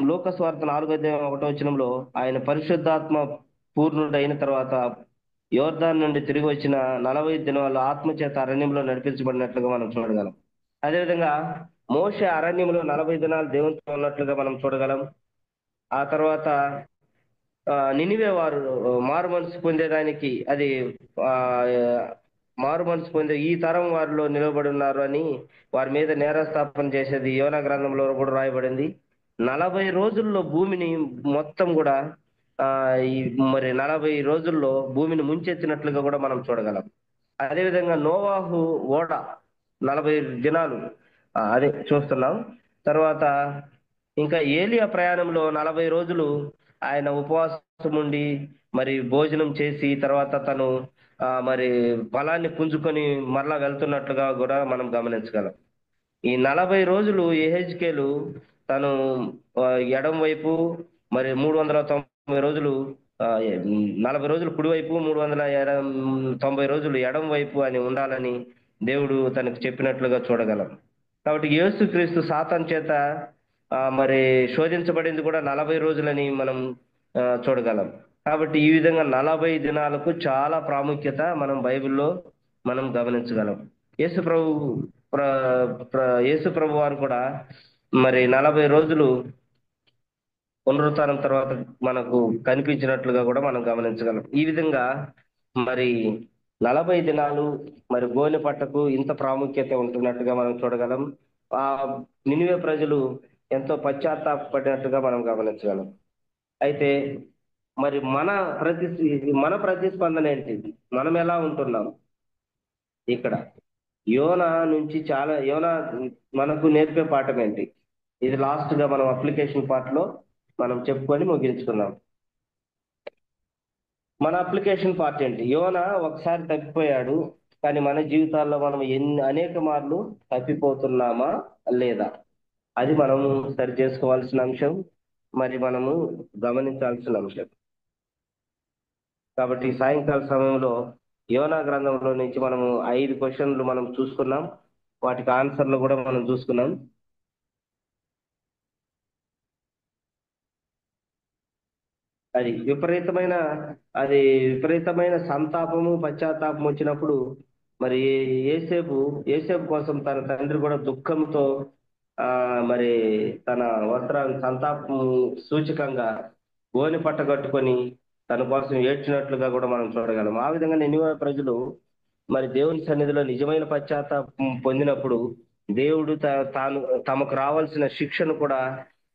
లూకా సువార్త 4:1 వచనంలో ఆయన పరిశుద్ధాత్మ పూర్ణుడైన తర్వాత యోర్దాన్ నుండి తిరిగి వచ్చిన 40 దినాలు ఆత్మచేత అరణ్యంలో నడిపించబడినట్లుగా మనం చూడగలం. అదేవిధంగా మోషే అరణ్యంలో 40 దినాలు దేవునితో ఉన్నట్లుగా మనం చూడగలం. ఆ తర్వాత నినివే వారు మారు మనసు పొందేదానికి, అది మారు మనసు పొందే ఈ తరం వారిలో నిలబడి ఉన్నారు అని వారి మీద నేరస్థాపన చేసేది యోనా గ్రంథంలో కూడా రాయబడింది. 40 రోజుల్లో భూమిని మొత్తం కూడా ఆ ఈ మరి 40 రోజుల్లో భూమిని ముంచెత్తినట్లుగా కూడా మనం చూడగలం. అదేవిధంగా నోవాహు ఓడ 40 దినాలు అదే చూస్తున్నాం. తర్వాత ఇంకా ఏలియా ప్రయాణంలో 40 రోజులు ఆయన ఉపవాసం ఉండి మరి భోజనం చేసి తర్వాత తను మరి బలాన్ని పుంజుకొని మరలా వెళ్తున్నట్లుగా కూడా మనం గమనించగలం. ఈ 40 రోజులు యెహెజ్కేలు తను ఎడం వైపు మరి 390 రోజులు 40 రోజులు కుడివైపు 390 రోజులు ఎడం వైపు అని ఉండాలని దేవుడు తనకు చెప్పినట్లుగా చూడగలం. కాబట్టి యేసుక్రీస్తు సాతాను చేత మరి శోధించబడింది కూడా 40 రోజులని మనం చూడగలం. కాబట్టి ఈ విధంగా 40 దినాలకు చాలా ప్రాముఖ్యత మనం బైబిల్లో మనం గమనించగలం. యేసు ప్రభు వారు కూడా మరి 40 రోజులు పునరుత్థానం తర్వాత మనకు కనిపించినట్లుగా కూడా మనం గమనించగలం. ఈ విధంగా మరి 40 దినాలు మరి గోనె పట్టకు ఇంత ప్రాముఖ్యత ఉంటున్నట్టుగా మనం చూడగలం. ఆ నినివే ప్రజలు ఎంతో పశ్చాత్తాపడినట్టుగా మనం గమనించగలం. అయితే మరి మన ప్రతిస్పందన ఏంటి? మనం ఎలా ఉంటున్నాం? ఇక్కడ యోనా నుంచి యోనా మనకు నేర్పే పాఠం ఏంటి? ఇది లాస్ట్ గా మనం అప్లికేషన్ పార్ట్ లో మనం చెప్పుకొని ముగించుకున్నాం. మన అప్లికేషన్ పార్ట్ ఏంటి? యోనా ఒకసారి తప్పిపోయాడు, కానీ మన జీవితాల్లో మనం అనేక మార్లు తప్పిపోతున్నామా లేదా? అది మనము సరి చేసుకోవాల్సిన అంశం, మరి మనము గమనించాల్సిన అంశం. కాబట్టి సాయంకాల సమయంలో యోనా గ్రంథంలో నుంచి మనము 5 క్వశ్చన్లు మనం చూసుకున్నాం, వాటికి ఆన్సర్లు కూడా మనం చూసుకున్నాం. అది విపరీతమైన సంతాపము పశ్చాత్తాపం వచ్చినప్పుడు మరి ఏసేపు కోసం తన తండ్రి కూడా దుఃఖంతో మరి తన వస్త్రాన్ని సంతాపం సూచకంగా గోనె పట్ట కట్టుకొని తన కోసం ఏడ్చినట్లుగా కూడా మనం చూడగలం. ఆ విధంగా నినివే ప్రజలు మరి దేవుని సన్నిధిలో నిజమైన పశ్చాత్తాపం పొందినప్పుడు దేవుడు తమకు రావాల్సిన శిక్షను కూడా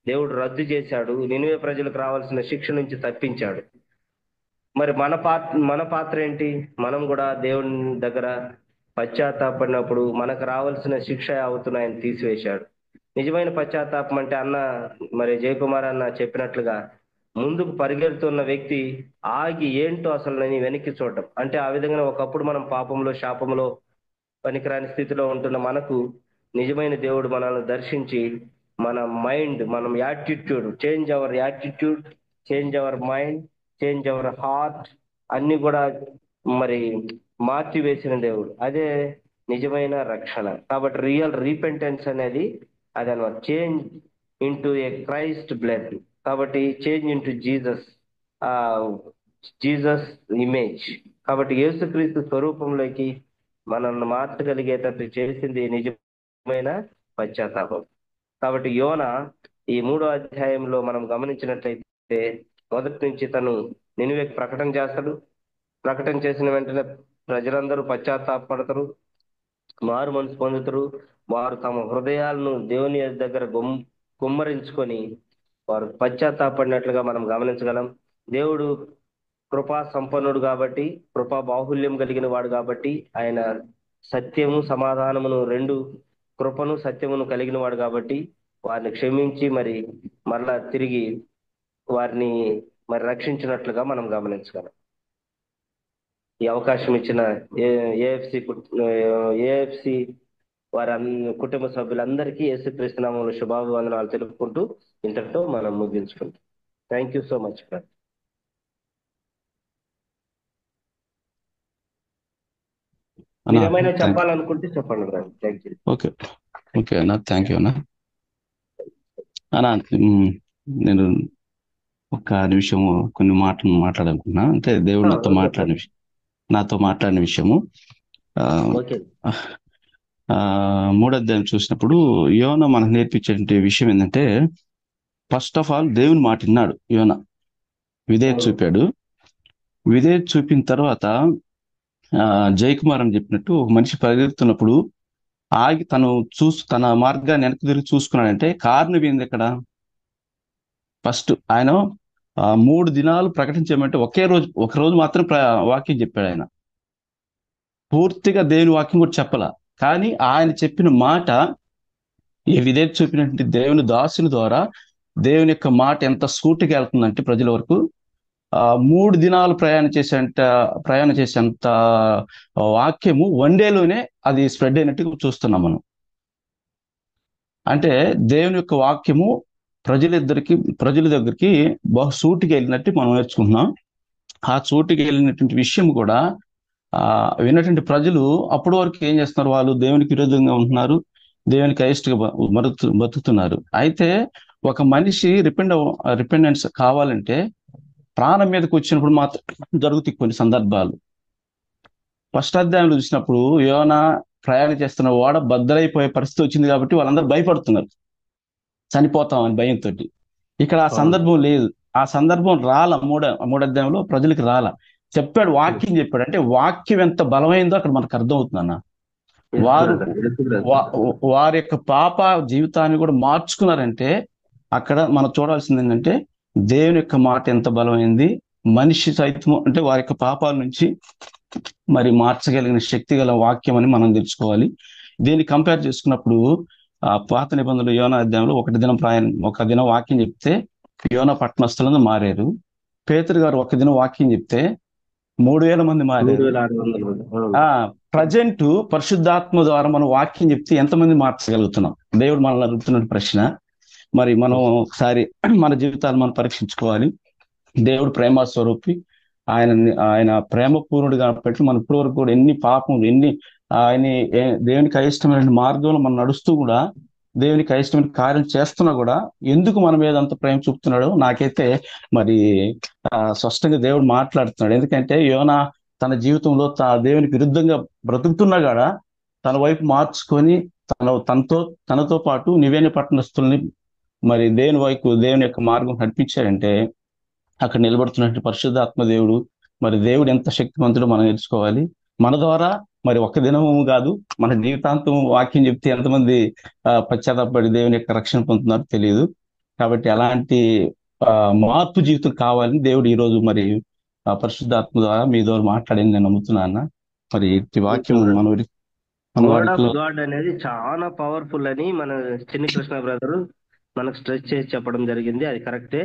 దేవుడు రద్దు చేశాడు. నినివే ప్రజలకు రావాల్సిన శిక్ష నుంచి తప్పించాడు. మరి మన పాత్ర ఏంటి? మనం కూడా దేవుని దగ్గర పశ్చాత్తాపడినప్పుడు మనకు రావాల్సిన శిక్ష యావత్తును ఆయన తీసివేశాడు. నిజమైన పశ్చాత్తాపం అంటే మరి జయకుమార్ అన్న చెప్పినట్లుగా ముందుకు పరిగెడుతున్న వ్యక్తి ఆగి ఏంటో అసలు నేను వెనక్కి చూడటం. అంటే ఆ విధంగా ఒకప్పుడు మనం పాపంలో శాపంలో పనికిరాని స్థితిలో ఉంటున్న మనకు నిజమైన దేవుడు మనల్ని దర్శించి మన మైండ్, మనం attitude, change our attitude, change our mind, change our heart అన్ని కూడా మరి మార్చి వేసిన దేవుడు. అదే నిజమైన రక్షణ. కాబట్టి రియల్ రీపెంటెన్స్ అనేది అదనమాట. చేంజ్ ఇంటూ ఏ క్రైస్ట్ బ్లడ్. కాబట్టి చేంజ్ ఇంటూ జీసస్ ఇమేజ్. కాబట్టి యేసుక్రీస్తు స్వరూపంలోకి మనల్ని మార్చగలిగేటట్టు చేసింది నిజమైన పశ్చాత్తాపం. కాబట్టి యోనా ఈ 3వ అధ్యాయంలో మనం గమనించినట్లయితే మొదటి నుంచి తను నినివేకి ప్రకటన చేస్తాడు. ప్రకటన చేసిన వెంటనే ప్రజలందరూ పశ్చాత్తాపడతారు, మారు మనసు పొందుతారు. వారు తమ హృదయాలను దేవుని దగ్గర కుమ్మరించుకొని వారు పశ్చాత్తాపడినట్లుగా మనం గమనించగలం. దేవుడు కృపా సంపన్నుడు కాబట్టి, కృపా బాహుల్యం కలిగిన వాడు కాబట్టి, ఆయన సత్యము సమాధానమును కృపను సత్యమును కలిగిన వాడు కాబట్టి వారిని క్షమించి మరలా తిరిగి వారిని రక్షించినట్లుగా మనం గమనించగలం. ఈ అవకాశం ఇచ్చిన ఏఎఫ్సి వారి కుటుంబ సభ్యులందరికీ యేసుక్రీస్తు నామములో శుభాభివందనాలు తెలుపుకుంటూ ఇంతటితో మనం ముగించుకుంటాం. Thank you so much. మీరేమైనా చెప్పాలనుకుంటే చెప్పండి. Thank you. ఓకే అన్న, థ్యాంక్ యూ అన్న. నేను ఒక నిమిషము కొన్ని మాటలు మాట్లాడాలనుకున్నా. అంటే దేవుడు నాతో మాట్లాడిన విషయము 3వ అధ్యాయం చూసినప్పుడు యోనా మనకు నేర్పించే విషయం ఏంటంటే, ఫస్ట్ ఆఫ్ ఆల్ దేవుని మాట విన్నాడు యోనా, విధేయత చూపాడు. విధేయత చూపిన తర్వాత జయకుమార్ అని చెప్పినట్టు ఒక మనిషి పరిగెత్తున్నప్పుడు ఆగి తన మార్గాన్ని వెనక్కి తిరిగి చూసుకున్నాడంటే కారణం ఏంది ఇక్కడ? ఫస్ట్ ఆయన 3 దినాలు ప్రకటించమంటే ఒక రోజు మాత్రం వాక్యం చెప్పాడు ఆయన. పూర్తిగా దేవుని వాక్యం కూడా చెప్పాల. కానీ ఆయన చెప్పిన మాట ఈ విధేయత చూపినటువంటి దేవుని దాసుని ద్వారా దేవుని యొక్క మాట ఎంత సూటిగా వెళ్తుందంటే ప్రజల వరకు 3 దినాలు ప్రయాణం చేసేంత వాక్యము 1 డేలోనే అది స్ప్రెడ్ అయినట్టు చూస్తున్నాం మనం. అంటే దేవుని యొక్క వాక్యము ప్రజల దగ్గరికి బహు సూటిగా వెళ్ళినట్టు మనం నేర్చుకుంటున్నాం. ఆ సూటిగా వెళ్ళినటువంటి విషయం కూడా విన్నటువంటి ప్రజలు అప్పటి వరకు ఏం చేస్తున్నారు? వాళ్ళు దేవునికి విరోధంగా ఉంటున్నారు, దేవునికి అయిష్టగా బతుకుతున్నారు. అయితే ఒక మనిషి రిపెండెన్స్ కావాలంటే ప్రాణం మీదకి వచ్చినప్పుడు మాత్రం జరుగుతాయి కొన్ని సందర్భాలు. ఫస్ట్ అధ్యాయంలో చూసినప్పుడు యోనా ప్రయాణం చేస్తున్న ఓడ బద్దలైపోయే పరిస్థితి వచ్చింది కాబట్టి వాళ్ళందరూ భయపడుతున్నారు, చనిపోతామని భయంతో. ఇక్కడ ఆ సందర్భం లేదు. ఆ సందర్భం మూడో అధ్యాయంలో ప్రజలకు చెప్పాడు, వాక్యం చెప్పాడు. అంటే వాక్యం ఎంత బలమైందో అక్కడ మనకు అర్థం అవుతుందన్న. వారి యొక్క పాప జీవితాన్ని కూడా మార్చుకున్నారంటే అక్కడ మనం చూడాల్సింది ఏంటంటే దేవుని యొక్క మాట ఎంత బలమైంది, మనిషి సైతం అంటే వారి యొక్క పాపాల నుంచి మరి మార్చగలిగిన శక్తి గల వాక్యం అని మనం తెలుసుకోవాలి. దీన్ని కంపేర్ చేసుకున్నప్పుడు పాత నిబంధనలు యోనా అధ్యాయంలో ఒక దినం వాక్యం చెప్తే యోనా పట్టణస్థులను మారారు. పేతురు గారు ఒక దినం వాక్యం చెప్తే 3000 మంది మారారు. ప్రజెంట్ పరిశుద్ధాత్మ ద్వారా మనం వాక్యం చెప్తే ఎంతమంది మార్చగలుగుతున్నాం? దేవుడు మనల్ని అడుగుతున్న ప్రశ్న. మరి మనం ఒకసారి మన జీవితాలు మనం పరీక్షించుకోవాలి. దేవుడు ప్రేమ స్వరూపి, ఆయన ప్రేమపూర్ణుడు కాబట్టి మనం ఇప్పటి వరకు కూడా ఎన్ని పాపములు దేవునికి అయిష్టమైన మార్గంలో మనం నడుస్తూ కూడా దేవునికి అయిష్టమైన కార్యం చేస్తున్నా కూడా ఎందుకు మన మీద అంత ప్రేమ చూపుతున్నాడో నాకైతే మరి స్పష్టంగా దేవుడు మాట్లాడుతున్నాడు. ఎందుకంటే యోనా తన జీవితంలో దేవునికి విరుద్ధంగా బ్రతుకుతున్నా కూడా తన వైపు మార్చుకొని తనతో పాటు నివేని పట్టణస్థుల్ని మరి దేవుని యొక్క మార్గం నడిపించాడంటే అక్కడ నిలబడుతున్నట్టు పరిశుద్ధాత్మ దేవుడు, మరి దేవుడు ఎంత శక్తివంతుడో మనం తెలుసుకోవాలి. మన ద్వారా మరి ఒక్క దినము కాదు, మన జీవితాంతం వాక్యం చెప్తే ఎంతమంది పశ్చాత్తాపడి దేవుని యొక్క రక్షణ పొందుతున్నారో తెలియదు. కాబట్టి అలాంటి మార్పు జీవితం కావాలని దేవుడు ఈరోజు మరి పరిశుద్ధాత్మ ద్వారా మీ ద్వారా మాట్లాడింది నేను నమ్ముతున్నాను. మరి ఈ వాక్యం గాడ్ అనేది చాలా పవర్ఫుల్ అని మన చిన్ని కృష్ణ బ్రదర్ మనకు స్ట్రెచ్ చేసి చెప్పడం జరిగింది. అది కరెక్టే.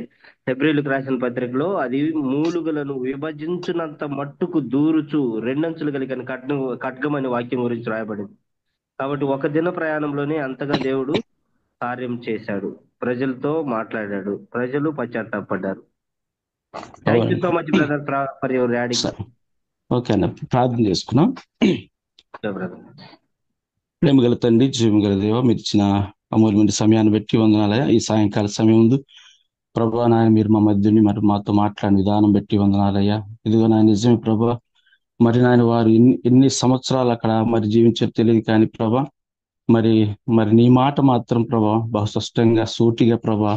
హెబ్రీలకు రాసిన పత్రికలో అది మూలుగులను విభజించినంత మట్టుకు దూరుచు రెండంచులు కలిగిన ఖడ్గమని వాక్యం గురించి రాయబడింది. కాబట్టి ఒక దిన ప్రయాణంలోనే అంతగా దేవుడు కార్యం చేశాడు, ప్రజలతో మాట్లాడాడు, ప్రజలు పశ్చాత్తాపడ్డారు. Thank you so much brother for your adding. Okay అన్న, ప్రార్థన చేసుకున్నాం. ప్రేమ గల తండ్రి, జీవం గల దేవ, మీరు ఇచ్చిన అమూల్యమైన సమయాన్ని బట్టి వందనాలయ్యా. ఈ సాయంకాల సమయం ఉంది ప్రభా నాయన, మీరు మా మధ్యని మరి మాతో మాట్లాడిన విధానం బట్టి వందనాలయ్యా. ఇదిగో నాయన నిజమే ప్రభా, మరి నాయన వారు ఎన్ని సంవత్సరాలు అక్కడ మరి జీవించారు తెలియదు కానీ ప్రభా మరి నీ మాట మాత్రం ప్రభా బహు స్పష్టంగా సూటిగా ప్రభా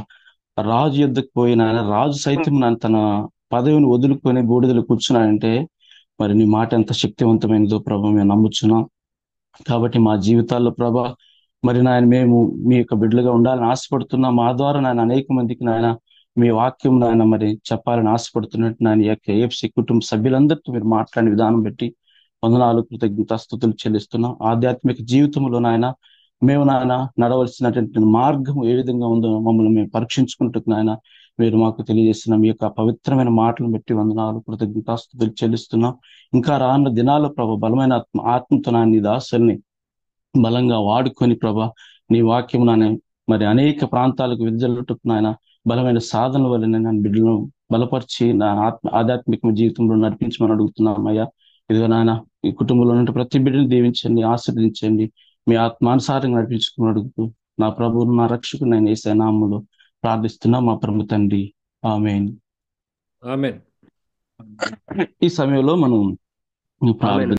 రాజు యుద్ధకు పోయిన రాజు సైతం నన్ను తన పదవిని వదులుకొని బూడిదలు కూర్చున్నాడంటే మరి నీ మాట ఎంత శక్తివంతమైనదో ప్రభా మేము నమ్ముచున్నాం. కాబట్టి మా జీవితాల్లో ప్రభా మరి నాయన మేము మీ యొక్క బిడ్డలుగా ఉండాలని ఆశపడుతున్నాం. మా ద్వారా నాయన అనేక మందికి నాయన మీ వాక్యం నాయన మరి చెప్పాలని ఆశపడుతున్నట్టు నాయన యొక్క ఏఎఫ్సి కుటుంబ సభ్యులందరితో మీరు మాట్లాడిన విధానం బట్టి వందనాలు, కృతజ్ఞతాస్తుతులు చెల్లిస్తున్నాం. ఆధ్యాత్మిక జీవితంలో నాయన మేము నాయన నడవలసినటువంటి మార్గం ఏ విధంగా ఉందో మమ్మల్ని మేము పరీక్షించుకుంటూ నాయన మీరు మాకు తెలియజేస్తున్న మీ యొక్క పవిత్రమైన మాటలను బట్టి వందనాలు, కృతజ్ఞతాస్తుతులు చెల్లిస్తున్నాం. ఇంకా రానున్న దినాల్లో ప్రభా బలమైన ఆత్మతో నాయన నీ దాసుల్ని బలంగా వాడుకొని ప్రభా నీ వాక్యం నాయన మరి అనేక ప్రాంతాలకు విద్యలుటకు నాయన బలమైన సాధనల వల్ల నేను బిడ్డలను బలపరిచి నా ఆధ్యాత్మిక జీవితంలో నడిపించమని అడుగుతున్నాం అయ్యా. ఇదిగో నాయన ఈ కుటుంబంలో ఉన్న ప్రతి బిడ్డను దీవించండి, ఆశీర్వదించండి, మీ ఆత్మానుసారంగా నడిపించుకుని అడుగుతూ నా ప్రభువును నా రక్షకుడు నేను యేసు నామములో ప్రార్థిస్తున్నా మా ప్రభు తండ్రి, ఆమేన్. ఆమేన్. ఈ సమయంలో మనం ప్రార్థన